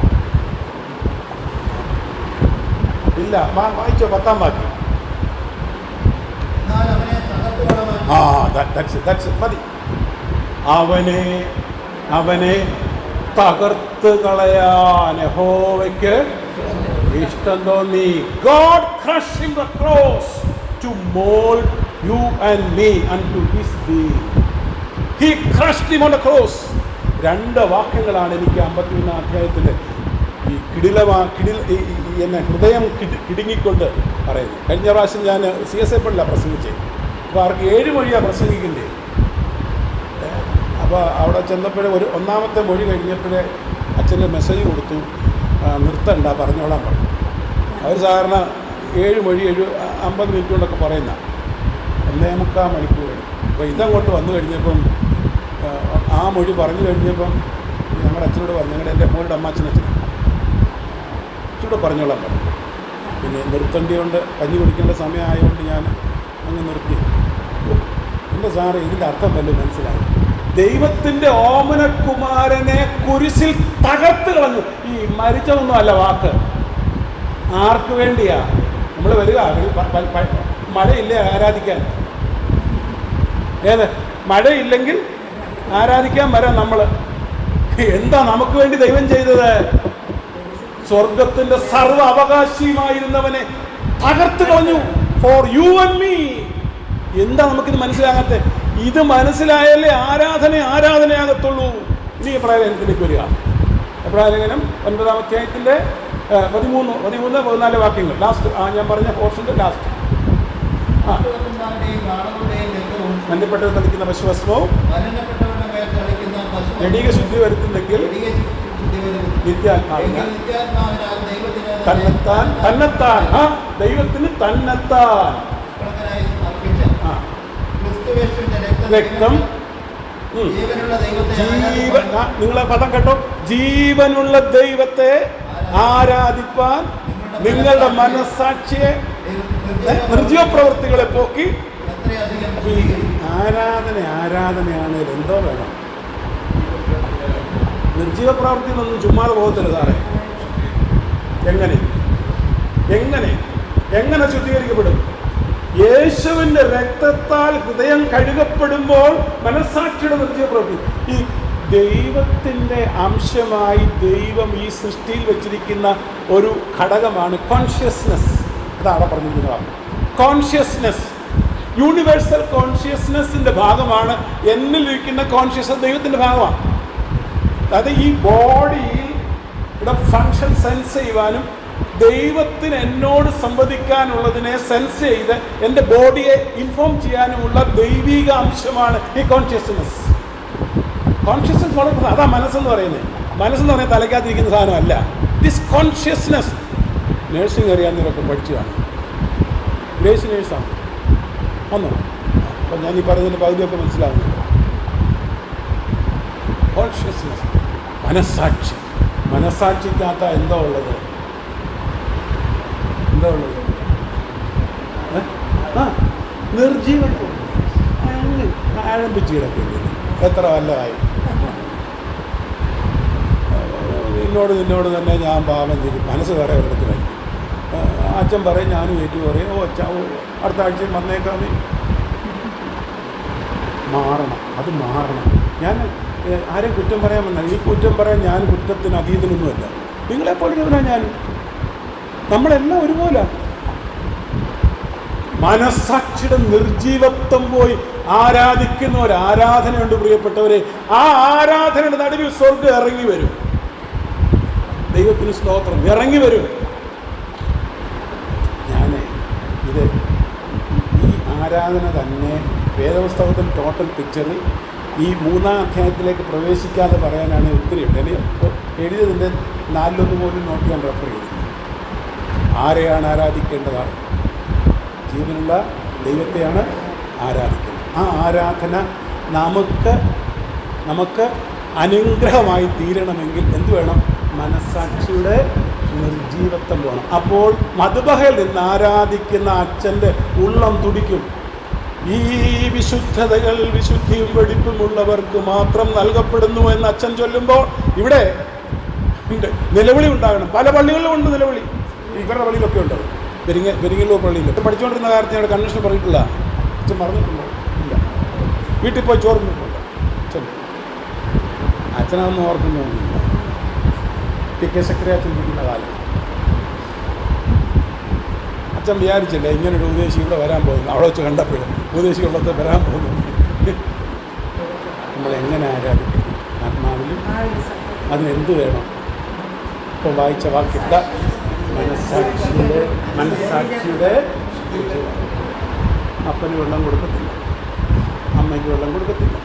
S1: ഇല്ല. വായിച്ചോ 10-ാം വാക്യം. മതി. അവനെ തകർത്ത് കളയാൻ യഹോവയ്ക്ക് ഇഷ്ടം തോന്നി. God crushed him the cross to mold you and me unto his being. He crushed him on the cross. 2 വാക്യങ്ങളാണ് എനിക്ക് 51-ാം അധ്യായത്തിൻ്റെ ഈ ഹൃദയം കിടുങ്ങിക്കൊണ്ട് പറയുന്നത്. കഴിഞ്ഞ പ്രാവശ്യം ഞാൻ CSF പ്രസംഗിച്ചത്. അപ്പോൾ അവർക്ക് 7 മൊഴിയാണ് പ്രസംഗിക്കേണ്ടത്. അപ്പോൾ അവിടെ ചെന്നപ്പോഴേ ഒന്നാമത്തെ മൊഴി കഴിഞ്ഞപ്പോഴേ അച്ഛന് മെസ്സേജ് കൊടുത്തു, നിർത്തണ്ട, പറഞ്ഞോളാൻ പറഞ്ഞു. അവർ സാധാരണ 7 മൊഴി 50 മിനിറ്റ് കൊണ്ടൊക്കെ പറയുന്ന 1.25 മണിക്കൂർ. അപ്പോൾ ഇതങ്ങോട്ട് വന്നു കഴിഞ്ഞപ്പം ആ മൊഴി പറഞ്ഞു കഴിഞ്ഞപ്പം ഞങ്ങളുടെ അച്ഛനോട് പറഞ്ഞു, എൻ്റെ മോളുടെ അച്ഛനോട് പറഞ്ഞോളാൻ പറഞ്ഞു. പിന്നെ നിർത്തേണ്ടിയോണ്ട് കഞ്ഞി കുടിക്കേണ്ട സമയമായതുകൊണ്ട് ഞാൻ അങ്ങ് നിർത്തി. എൻ്റെ സാറ് ഇതിൻ്റെ അർത്ഥം വല്ലതും മനസ്സിലായി. ദൈവത്തിൻ്റെ ഓമനകുമാരനെ കുരിശിൽ തകർത്ത് കളഞ്ഞു. ഈ മരിച്ചതൊന്നും അല്ല വാക്ക്. ആർക്ക് വേണ്ടിയാ നമ്മൾ വരിക? മഴയില്ലേ ആരാധിക്കാൻ? ഏത് മഴയില്ലെങ്കിൽ ആരാധിക്കാൻ വരാം നമ്മൾ. എന്താ നമുക്ക് വേണ്ടി ദൈവം ചെയ്തത്? സ്വർഗത്തിന്റെ സർവ്വ അവകാശിയുമായിരുന്നവനെ തകർത്ത് കളഞ്ഞു. For you and me. എന്താ നമുക്കിത് മനസ്സിലാകാത്ത? ഇത് മനസ്സിലായാലേ ആരാധനയാകത്തുള്ളൂ. ഇനി എബ്രായലേഖനത്തിലേക്ക് വരിക. എബ്രായലേഖനം 9-ാം അധ്യായത്തിന്റെ 13, 14 വാക്യങ്ങൾ. ലാസ്റ്റ് ഞാൻ പറഞ്ഞ പോർഷന്റെ ലാസ്റ്റ്. മഞ്ഞപ്പെട്ടവർ തളിക്കുന്ന പശുവസ്ത്രവും ജഡീക ശുദ്ധി വരുത്തുന്നെങ്കിൽ നിത്യാത്മാവിനാൽ തന്നെത്താൻ ദൈവത്തിന് തന്നെത്താൻ രക്തം. നിങ്ങളെ പദം കേട്ടോ, ജീവനുള്ള ദൈവത്തെ ആരാധിപ്പാൻ നിങ്ങളുടെ മനസ്സാക്ഷിയെ നിർജീവ പ്രവൃത്തികളെ പോക്കി. ആരാധനയാണെങ്കിൽ എന്തോ വേണം. നിർജീവ പ്രവൃത്തി ഒന്നും ചുമ്മാതെ പോകത്തില്ല സാറേ. എങ്ങനെ ശുദ്ധീകരിക്കപ്പെടും? യേശുവിൻ്റെ രക്തത്താൽ ഹൃദയം കഴുകപ്പെടുമ്പോൾ മനസ്സാക്ഷിയുടെ നിർജീവ പ്രവൃത്തി. ഈ ദൈവത്തിൻ്റെ അംശമായി ദൈവം ഈ സൃഷ്ടിയിൽ വെച്ചിരിക്കുന്ന ഒരു ഘടകമാണ് കോൺഷ്യസ്നെസ്. അതാണ് പറഞ്ഞിരിക്കുന്നത്. കോൺഷ്യസ്നെസ്, യൂണിവേഴ്സൽ കോൺഷ്യസ്നെസ്സിൻ്റെ ഭാഗമാണ് എന്നിലിരിക്കുന്ന കോൺഷ്യസ്നസ്. ദൈവത്തിൻ്റെ ഭാഗമാണ്. അതായത് ഈ ബോഡിയിൽ ഫങ്ഷൻ സെൻസ് ചെയ്യുവാനും ദൈവത്തിന് എന്നോട് സംവദിക്കാനുള്ളതിനെ സെൻസ് ചെയ്ത് എൻ്റെ ബോഡിയെ ഇൻഫോം ചെയ്യാനുമുള്ള ദൈവിക അംശമാണ് ഈ കോൺഷ്യസ്നസ്. വളരെ അതാ മനസ്സെന്ന് പറയുന്നത്. മനസ്സെന്ന് പറയുന്നത് തലയ്ക്കകത്തിരിക്കുന്ന സാധനമല്ല. ദിസ് കോൺഷ്യസ്നസ് നേഴ്സിംഗ് അറിയാവുന്നവരൊക്കെ പഠിച്ചതാണ്. ഗ്രേസ് നേഴ്സാണ് വന്നോ? അപ്പം ഞാൻ ഈ പറയുന്നതിൻ്റെ പകുതിയൊക്കെ മനസ്സിലാവുന്നു. കോൺഷ്യസ്നസ്, മനസ്സാക്ഷിക്കകത്ത എന്താ ഉള്ളത്? നിർജീവത്വം ആരംഭിച്ച് കിടക്കുന്നു. എത്ര വല്ലതായി നിന്നോട് തന്നെ ഞാൻ പാപം ചെയ്തു. മനസ്സ് വേറെ ഒരിടത്ത് കഴിക്കും. അച്ഛൻ പറയും, ഞാനും ഏറ്റു പറയും, അടുത്ത ആഴ്ചയും വന്നേക്കാതെ മാറണം. ഞാൻ ആരെയും കുറ്റം പറയാൻ വന്നാൽ ഈ കുറ്റം പറയാൻ ഞാൻ കുറ്റത്തിന് അതീതനൊന്നുമല്ല. നിങ്ങളെപ്പോലെ ഞാൻ, നമ്മളെല്ലാം ഒരുപോലെ. മനസ്സാക്ഷിയുടെ നിർജീവത്വം പോയി ആരാധിക്കുന്ന ഒരു ആരാധനയുണ്ട് പ്രിയപ്പെട്ടവരെ. ആ ആരാധനയുടെ നടുവിൽ സ്വർഗ്ഗം ഇറങ്ങി വരും. ദൈവത്തിന് സ്തോത്രം, ഇറങ്ങി വരും. ഈ ആരാധന തന്നെ വേദപുസ്തകത്തിൽ ടോട്ടൽ പിക്ചറിൽ ഈ 3-ാം അധ്യായത്തിലേക്ക് പ്രവേശിക്കാതെ പറയാനാണ് ഒത്തിരി ഉണ്ട്. എഴുതിയതിൻ്റെ 4-1 പോലും നോക്കി ഞാൻ റെഫർ ചെയ്തു. ആരെയാണ് ആരാധിക്കേണ്ടതാണ്? ജീവനുള്ള ദൈവത്തെയാണ് ആരാധിക്കുന്നത്. ആ ആരാധന നമുക്ക് അനുഗ്രഹമായി തീരണമെങ്കിൽ എന്ത് വേണം? മനസ്സാക്ഷിയുടെ നിർജീവത്വം വേണം. അപ്പോൾ മദ്ബഹയിൽ നിന്ന് ആരാധിക്കുന്ന അച്ഛൻ്റെ ഉള്ളം തുടിക്കും. ഈ വിശുദ്ധതകൾ വിശുദ്ധിയും വെടിപ്പുമുള്ളവർക്ക് മാത്രം നൽകപ്പെടുന്നു എന്ന് അച്ഛൻ ചൊല്ലുമ്പോൾ ഇവിടെ നിലവിളി ഉണ്ടാകണം. പല പള്ളികളിലും ഉണ്ട് നിലവിളി. ഇവരുടെ പള്ളിയിലൊക്കെ ഉണ്ട്. പെരിങ്ങല്ലൂർ പള്ളിയിൽ പഠിച്ചുകൊണ്ടിരുന്ന കാര്യത്തിൽ ഞങ്ങളുടെ കൺവെൻഷൻ പറഞ്ഞിട്ടില്ല. അച്ഛൻ മറന്നിട്ടുണ്ടോ? ഇല്ല. വീട്ടിൽ പോയി ചോർന്നിട്ടുണ്ട് അച്ഛനതൊന്നും ഓർക്കുന്നൊന്നുമില്ല. PK സെക്രട്ടറി അച്ഛൻ ഇരിക്കുന്ന കാലം അച്ഛൻ വിചാരിച്ചില്ല ഇങ്ങനൊരു ഉപദേശി ഇവിടെ വരാൻ പോകുന്നു. അവിടെ വെച്ച് കണ്ടപ്പോഴും ഉപദേശി ഉള്ളത് വരാൻ പോകുന്നു. നമ്മളെങ്ങനെ ആരാധിക്കും? ആത്മാവിലും അതിനെന്ത് വേണം? ഇപ്പോൾ വായിച്ച വാക്കില്ല. മനസ്സാക്ഷിയുടെ അപ്പന് വെള്ളം കൊടുക്കത്തില്ല, അമ്മയ്ക്ക് വെള്ളം കൊടുക്കത്തില്ല,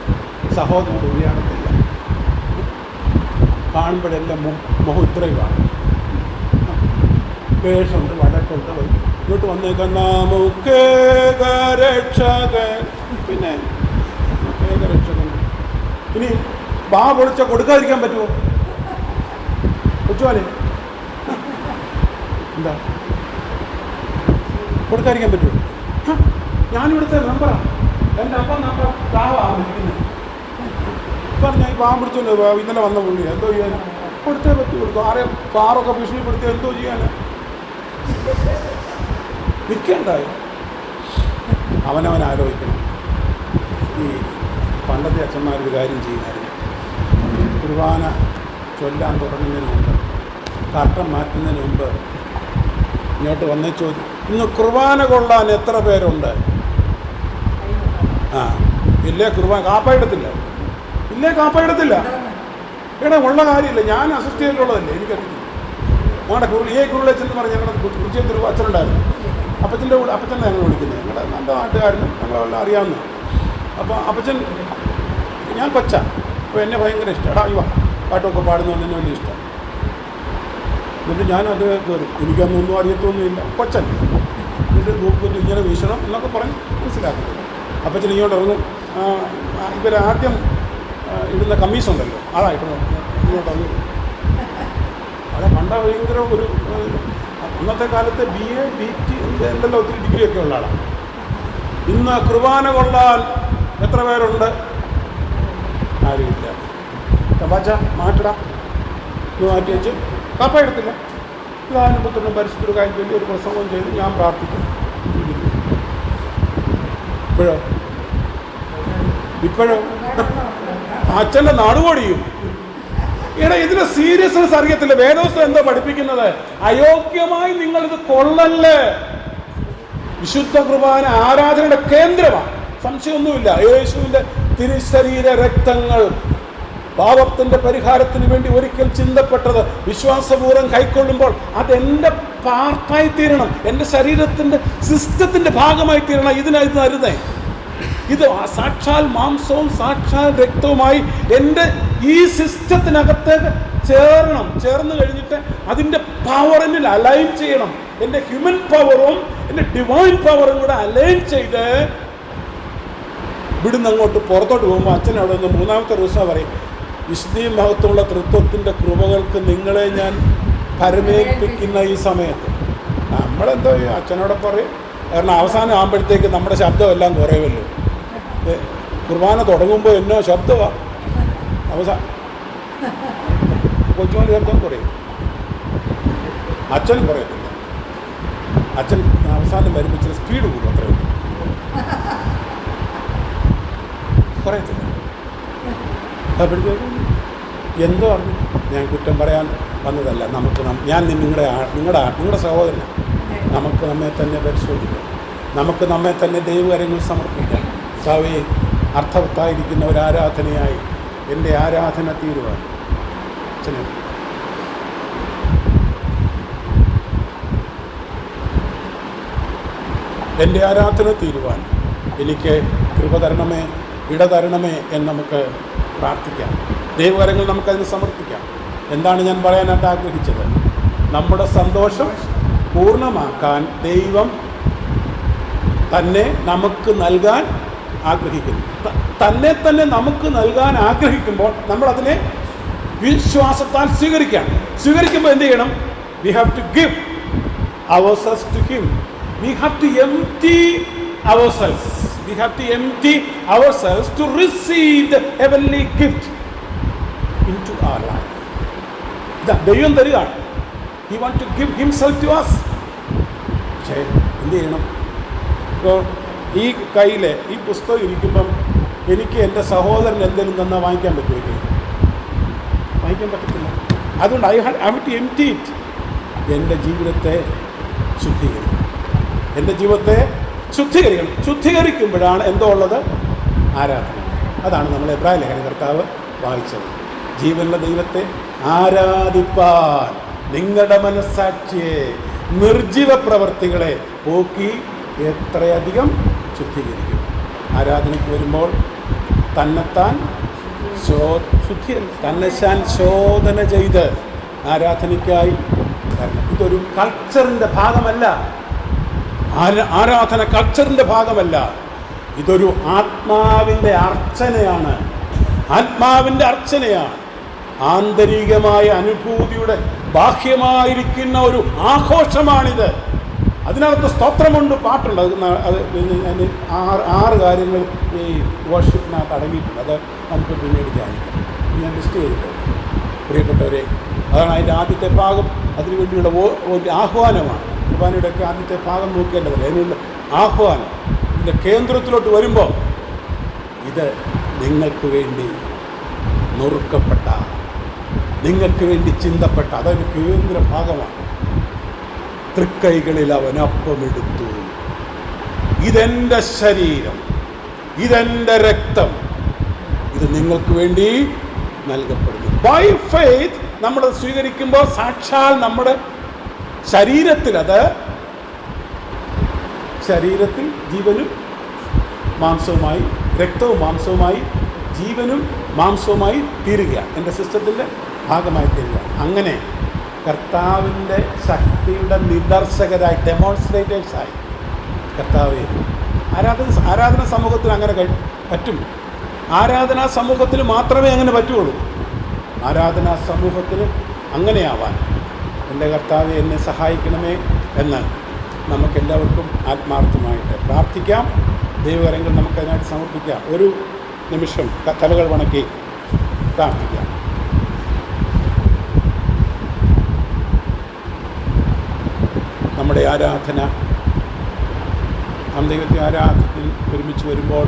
S1: സഹോദരന് ഉരിയാടത്തില്ല. കാണുമ്പോഴെല്ലാം മുഖുദ്രവാണ്. വേഷമുണ്ട്, വടക്കുണ്ട്. ഇങ്ങോട്ട് വന്നേക്കാൻ നമുക്ക് രക്ഷകൻ. പിന്നെ ഏകരക്ഷകൻ ഇനി വാ പൊളിച്ച കൊടുക്കാതിരിക്കാൻ പറ്റുമോ? കൊച്ചുവാനെ എന്താ കൊടുക്കാതിരിക്കാൻ പറ്റുമോ? ഞാനിവിടുത്തെ മെമ്പറാണ്, എൻ്റെ അപ്പം നമ്പർ ഇരിക്കുന്നത് പറഞ്ഞാൽ ഈ പാവം പിടിച്ചോണ്ട് ഇന്നലെ വന്ന പുള്ളി എന്തോ ചെയ്യാൻ കൊടുത്തേ പറ്റി കൊടുക്കും. ആരെയും പാറൊക്കെ ഭീഷണിപ്പെടുത്തി എന്തോ ചെയ്യാൻ നിൽക്കണ്ടായി. അവനവൻ ആലോചിക്കണം. ഈ പണ്ടത്തെ അച്ഛന്മാരൊരു കാര്യം ചെയ്യുമായിരുന്നു. കുർബാന ചൊല്ലാൻ തുടങ്ങുന്നതിന് മുമ്പ്, കർട്ടൻ മാറ്റുന്നതിന് മുമ്പ് ഇങ്ങോട്ട് വന്നേ ചോദ്യം, ഇന്ന് കുർബാന കൊള്ളാൻ എത്ര പേരുണ്ട്? ഇല്ലേ കുർബാന കാപ്പയിടത്തില്ല, ഇല്ലേ കാപ്പയിടത്തില്ല. ഇവിടെ ഉള്ള കാര്യമില്ല, ഞാൻ അസിസ്റ്റ് ചെയ്തിട്ടുള്ളതല്ലേ, എനിക്കറിയില്ല. ഞങ്ങളുടെ കുരുളേച്ചെന്ന് പറഞ്ഞ് ഞങ്ങളുടെ കുറിച്ചൊരു അച്ഛനുണ്ടായിരുന്നു. അപ്പച്ചൻ്റെ കൂടെ അപ്പച്ചനെ ഞങ്ങൾ വിളിക്കുന്നത്, ഞങ്ങളുടെ നല്ല നാട്ടുകാരനും ഞങ്ങളെല്ലാം അറിയാവുന്ന. അപ്പോൾ അപ്പച്ചൻ ഞാൻ കൊച്ചാണ്, അപ്പോൾ എന്നെ ഭയങ്കര ഇഷ്ടം. എടാ ഇവ പാട്ടൊക്കെ പാടുന്നതുകൊണ്ട് എന്നെ വലിയ ഇഷ്ടം. എന്നിട്ട് ഞാനത് കയറും, എനിക്കന്നൊന്നും അറിയത്തൊന്നുമില്ല, കൊച്ചൻ. എന്നിട്ട് നോക്കിയിട്ട് ഇങ്ങനെ വീശണം എന്നൊക്കെ പറഞ്ഞ് മനസ്സിലാക്കുന്നത്. അപ്പച്ചൻ ഇങ്ങോട്ട് ഇറങ്ങും. ഇവരാദ്യം ഇടുന്ന കമ്മീസുണ്ടല്ലോ, അതായിട്ട് ഇങ്ങോട്ട് ഇറങ്ങും. അത് കണ്ട ഭയങ്കര ഒരു അന്നത്തെ കാലത്ത് BA BT എന്തെല്ലാം ഒത്തിരി ഡിഗ്രിയൊക്കെ ഉള്ള ആളാണ്. ഇന്ന് കുർബാന കൊള്ളാൻ എത്ര പേരുണ്ട്? ആരുമില്ല. തപാച്ച മാറ്റിടാം ഇത് മാറ്റി വെച്ച് കാപ്പ എടുത്തില്ല. ഇതാനും പുത്രനും പരിശുദ്ധ കാര്യം ചൊല്ലി ഒരു പ്രസംഗം ചെയ്ത് ഞാൻ പ്രാർത്ഥിക്കും. ഇപ്പോഴോ അച്ഛൻ്റെ നാടുപടിയും. ഇവിടെ ഇതിന് സീരിയസ്നെസ് അറിയത്തില്ല. വേദോസ്തം എന്താ പഠിപ്പിക്കുന്നത്? അയോഗ്യമായി നിങ്ങളിത് കൊള്ളല്ലേ. വിശുദ്ധ കുർബാന ആരാധനയുടെ കേന്ദ്രമാണ്, സംശയമൊന്നുമില്ല. യേശുവിൻ്റെ തിരുശരീര രക്തങ്ങൾ പാപത്തിൻ്റെ പരിഹാരത്തിന് വേണ്ടി ഒരിക്കൽ ചിന്തപ്പെട്ടത് വിശ്വാസപൂർവ്വം കൈക്കൊള്ളുമ്പോൾ അതെൻ്റെ പാർട്ടായി തീരണം, എൻ്റെ ശരീരത്തിൻ്റെ സിസ്റ്റത്തിൻ്റെ ഭാഗമായി തീരണം. ഇതിനായിരുന്നു അരുതേ. ഇത് സാക്ഷാൽ മാംസവും സാക്ഷാൽ രക്തവുമായി എൻ്റെ ഈ സിസ്റ്റത്തിനകത്തേക്ക് ചേർന്ന് കഴിഞ്ഞിട്ട് അതിൻ്റെ പവറിനിൽ അലൈൻ ചെയ്യണം. എൻ്റെ ഹ്യൂമൻ പവറും എൻ്റെ ഡിവൈൻ പവറും കൂടെ അലൈൻ ചെയ്ത് ഇവിടുന്ന് അങ്ങോട്ട് പുറത്തോട്ട് പോകുമ്പോൾ അച്ഛൻ അവിടെ നിന്ന് മൂന്നാമത്തെ ദിവസം പറയും, വിശുദ്ധിയും മഹത്വമുള്ള തൃത്വത്തിൻ്റെ കൃപകൾക്ക് നിങ്ങളെ ഞാൻ പരമേൽപ്പിക്കുന്ന ഈ സമയത്ത് നമ്മളെന്തോ അച്ഛനോടെ പറയും. കാരണം അവസാനം ആകുമ്പോഴത്തേക്ക് നമ്മുടെ ശബ്ദമെല്ലാം കുറയുമല്ലോ. കുർബാന തുടങ്ങുമ്പോൾ എന്നോ ശബ്ദമാണ്, കൊച്ചുമോൻ്റെ ശബ്ദം കുറയും, അച്ഛനും കുറയത്തില്ല. അച്ഛൻ അവസാനം വരുമ്പോൾ ഇച്ചിരി സ്പീഡ് കൂടും, അത്രയും കുറയത്തില്ല. അപ്പോഴത്തേക്കും എന്തോ അറിഞ്ഞു, ഞാൻ കുറ്റം പറയാൻ വന്നതല്ല. നമുക്ക് ഞാൻ നിങ്ങളുടെ സഹോദരനാണ്. നമുക്ക് നമ്മെ തന്നെ പരിശോധിക്കാം, നമുക്ക് നമ്മെ തന്നെ ദൈവകരങ്ങളിൽ സമർപ്പിക്കാം. കർത്താവേ, അർത്ഥവത്തായിരിക്കുന്ന ഒരു ആരാധനയായി എൻ്റെ ആരാധന തീരുവാൻ എൻ്റെ ആരാധന തീരുവാൻ എനിക്ക് കൃപ തരണമേ, ഇടതരണമേ എന്ന് നമുക്ക് പ്രാർത്ഥിക്കാം. ദൈവകരങ്ങൾ നമുക്കതിന് സമർപ്പിക്കാം. എന്താണ് ഞാൻ പറയാനായിട്ട് ആഗ്രഹിച്ചത്? നമ്മുടെ സന്തോഷം പൂർണ്ണമാക്കാൻ ദൈവം തന്നെ നമുക്ക് നൽകാൻ ആഗ്രഹിക്കുന്നു. തന്നെ നമുക്ക് നൽകാൻ ആഗ്രഹിക്കുമ്പോൾ നമ്മളതിനെ വിശ്വാസത്താൽ സ്വീകരിക്കുമ്പോൾ എന്ത് ചെയ്യണം? We have to give ourselves to him. We have to empty ourselves. We have to empty ourselves to receive the heavenly gift into our life. ദൈവം തരികയാണ്. He wants to give himself to us. പക്ഷേ എന്ത് ചെയ്യണം? ഇപ്പോൾ ഈ കയ്യിൽ ഈ പുസ്തകം ഇരിക്കുമ്പം എനിക്ക് എൻ്റെ സഹോദരൻ എന്തെങ്കിലും തന്നാൽ വാങ്ങിക്കാൻ പറ്റുമോ? വാങ്ങിക്കാൻ പറ്റത്തില്ല. അതുകൊണ്ട് I have to empty it. എൻ്റെ ജീവിതത്തെ ശുദ്ധീകരിക്കണം. എൻ്റെ ജീവിതത്തെ ശുദ്ധീകരിക്കുമ്പോഴാണ് എന്തോ ഉള്ളത്? ആരാധന. അതാണ് നമ്മൾ എബ്രായ ലേഖന കർത്താവ് വായിച്ചത്. ജീവനുള്ള ദൈവത്തെ ആരാധിപ്പാൻ നിങ്ങളുടെ മനസ്സാക്ഷിയെ, നിർജീവ പ്രവർത്തികളെ പോക്കി എത്രയധികം ശുദ്ധീകരിക്കും. ആരാധനയ്ക്ക് വരുമ്പോൾ തന്നെത്താൻ ശോധന ചെയ്ത് ആരാധനയ്ക്കായി വരണം. ഇതൊരു കൾച്ചറിൻ്റെ ഭാഗമല്ല. ആരാധന കൾച്ചറിൻ്റെ ഭാഗമല്ല. ഇതൊരു ആത്മാവിൻ്റെ അർച്ചനയാണ്. ആത്മാവിൻ്റെ അർച്ചനയാണ്. ആന്തരികമായ അനുഭൂതിയുടെ ബാഹ്യമായിരിക്കുന്ന ഒരു ആഘോഷമാണിത്. അതിനകത്ത് സ്തോത്രമുണ്ട്, പാട്ടുണ്ട്. അത് ആറ് കാര്യങ്ങൾ ഈ വർഷിപ്പിനകത്ത് അടങ്ങിയിട്ടുണ്ട്. അത് നമുക്ക് പിന്നീട് ധ്യാനിക്കാം. ഞാൻ ലിസ്റ്റ് ചെയ്തിട്ടുണ്ട് പ്രിയപ്പെട്ടവരെ. അതാണ് അതിൻ്റെ ആദ്യത്തെ ഭാഗം. അതിനുവേണ്ടിയുള്ള ഒരു ആഹ്വാനമാണ്. കുർബാനയുടെയൊക്കെ ആദ്യത്തെ ഭാഗം നോക്കേണ്ടതല്ല, അതിനുള്ള ആഹ്വാനം. ഇതിൻ്റെ കേന്ദ്രത്തിലോട്ട് വരുമ്പോൾ ഇത് നിങ്ങൾക്ക് വേണ്ടി നുറുക്കപ്പെട്ട, നിങ്ങൾക്ക് വേണ്ടി ചിന്തപ്പെട്ട, അതൊരു കേന്ദ്ര ഭാഗമാണ്. തൃക്കൈകളിൽ അവൻ അപ്പമെടുത്തു, ഇതെൻ്റെ ശരീരം, ഇതെൻ്റെ രക്തം, ഇത് നിങ്ങൾക്ക് വേണ്ടി നൽകപ്പെടുന്നു. ബൈ ഫെയ്ത്ത് നമ്മൾ സ്വീകരിക്കുമ്പോൾ സാക്ഷാൽ നമ്മുടെ ശരീരത്തിൽ ജീവനും മാംസവുമായി, രക്തവും മാംസവുമായി, ജീവനും മാംസവുമായി തീരുക, എൻ്റെ സിസ്റ്റത്തിൻ്റെ ഭാഗമായി തീരുക. അങ്ങനെ കർത്താവിൻ്റെ ശക്തിയുടെ നിദർശകരായി, ഡെമോൺസ്ട്രേറ്റേഴ്സായി കർത്താവ് ആരാധന സമൂഹത്തിൽ അങ്ങനെ പറ്റും. ആരാധനാ സമൂഹത്തിൽ മാത്രമേ അങ്ങനെ പറ്റുള്ളൂ. ആരാധനാ സമൂഹത്തിൽ അങ്ങനെയാവാൻ എൻ്റെ കർത്താവ് എന്നെ സഹായിക്കണമേ എന്ന് നമുക്കെല്ലാവർക്കും ആത്മാർത്ഥമായിട്ട് പ്രാർത്ഥിക്കാം. ദൈവകരങ്ങൾ നമുക്കതിനായിട്ട് സമർപ്പിക്കാം. ഒരു നിമിഷം തലകൾ വണക്കി പ്രാർത്ഥിക്കാം. നമ്മുടെ ആരാധന, നാം ദൈവത്തെ ആരാധനയിൽ ഒരുമിച്ച് വരുമ്പോൾ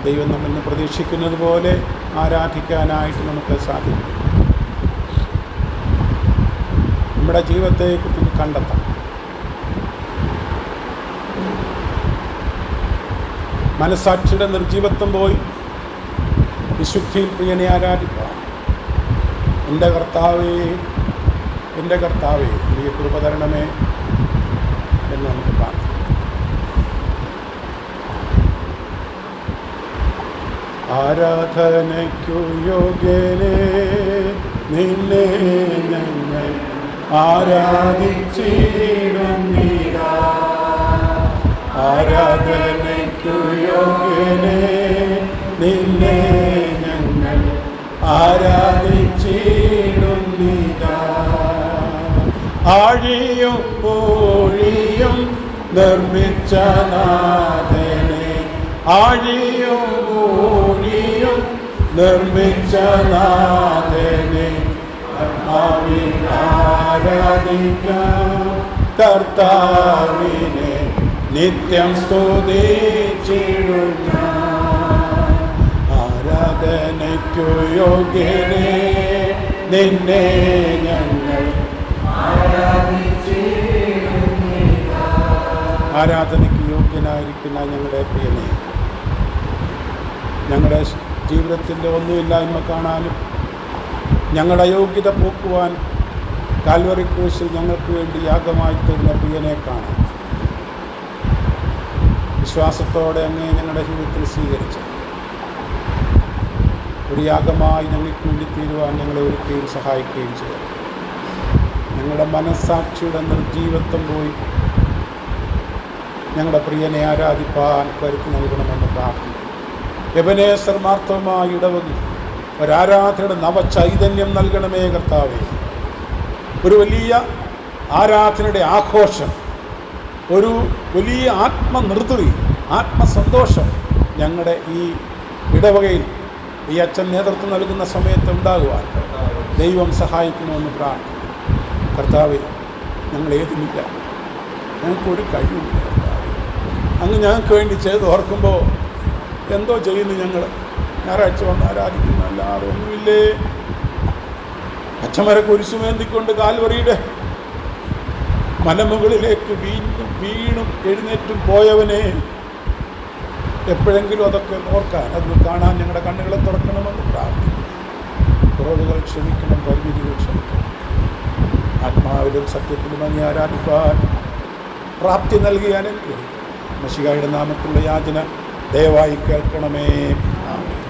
S1: ദൈവം നമ്മിന്ന് പ്രതീക്ഷിക്കുന്നത് പോലെ ആരാധിക്കാനായിട്ട് നമുക്ക് സാധിക്കും. നമ്മുടെ ജീവിതത്തെക്കുറിച്ച് കണ്ടെത്താം. മനസ്സാക്ഷിയുടെ നിർജീവത്വം പോയി വിശുദ്ധിയിൽ പ്രിയനെ ആരാധിക്കാം. എൻ്റെ കർത്താവേ, എൻ്റെ കർത്താവേ, വലിയ കൃപ തരണമേ എന്ന് നമുക്ക് പ്രാർത്ഥിക്കാം. ആരാധനയ്ക്കു യോഗ്യനേ നിന്നെ ഞങ്ങൾ ആരാധിച്ചിടുന്നിതാ. ആരാധനയ്ക്കു യോഗ്യനേ നിന്നെ ഞങ്ങൾ ആരാധിച്ചിടുന്നിതാ. ആഴിയും പൂഴിയും നിർമ്മിച്ച നാഥനെ, ആഴിയും പൂഴിയും നിർമ്മിച്ച നാഥനെ ആരാധിക്കാം. കർത്താവിനെ നിത്യം സ്തുതിച്ചിടുന്ന ആരാധനയ്ക്കു യോഗ്യനേ നിന്നെ ഞങ്ങൾ ആരാധനയ്ക്ക് യോഗ്യനായിരിക്കുന്ന ഞങ്ങളുടെ പ്രിയനെ, ഞങ്ങളുടെ ജീവിതത്തിൻ്റെ ഒന്നുമില്ലായ്മ കാണാനും ഞങ്ങളുടെ അയോഗ്യത പോക്കുവാൻ കാൽവറി ക്രൂശിൽ ഞങ്ങൾക്ക് വേണ്ടി യാഗമായി തീർന്ന പ്രിയനെ കാണാൻ വിശ്വാസത്തോടെ അങ്ങേ ഞങ്ങളുടെ ജീവിതത്തിൽ സ്വീകരിച്ച് ഒരു യാഗമായി ഞങ്ങൾക്ക് വേണ്ടി തീരുവാൻ ഞങ്ങളെ ഒരുക്കുകയും സഹായിക്കുകയും ചെയ്യും. ഞങ്ങളുടെ മനസ്സാക്ഷിയുടെ നിർജീവത്വം പോയി ഞങ്ങളുടെ പ്രിയനെ ആരാധിപ്പാൻ കരുത്ത് നൽകണമെന്ന് പ്രാർത്ഥിക്കും. എബനേസർ മാർത്തോമായി ഇടവകി ഒരാരാധനയുടെ നവചൈതന്യം നൽകണമേ കർത്താവേ. ഒരു വലിയ ആരാധനയുടെ ആഘോഷം, ഒരു വലിയ ആത്മനിർവൃതി, ആത്മസന്തോഷം ഞങ്ങളുടെ ഈ ഇടവകയിൽ ഈ അച്ഛൻ നേതൃത്വം നൽകുന്ന സമയത്ത് ഉണ്ടാകുവാൻ ദൈവം സഹായിക്കണമെന്ന് പ്രാർത്ഥിക്കും. കർത്താവേ, ഞങ്ങൾ ഏതുമില്ല, ഞങ്ങൾക്കൊരു കഴിവില്ല കർത്താവേ. അങ്ങ് ഞങ്ങൾക്ക് വേണ്ടി ചെയ്ത് ഓർക്കുമ്പോൾ എന്തോ ചെയ്യുന്നു. ഞങ്ങൾ ഞായറാഴ്ച വന്ന് ആരാധിക്കുന്നു, അല്ലാതെ ഒന്നുമില്ലേ. പച്ചമര കുരിശുമേന്തിക്കൊണ്ട് കാൽവറിയുടെ മലമുകളിലേക്ക് വീണും എഴുന്നേറ്റും പോയവനെ എപ്പോഴെങ്കിലും അതൊക്കെ ഓർക്കാൻ, അത് കാണാൻ ഞങ്ങളുടെ കണ്ണുകളെ തുറക്കണമെന്ന് പ്രാർത്ഥിക്കും. കുറവുകൾ ക്ഷമിക്കണം, പരിമിതികൾ ക്ഷമിക്കണം. ആത്മാവിലും സത്യത്തിലും അങ്ങ് ആരാധിപ്പാൻ പ്രാപ്തി നൽകി അനുഗ്രഹിക്കും. മശിഹായുടെ നാമത്തിലുള്ള യാചന ദയവായി കേൾക്കണമേ. ആമേൻ.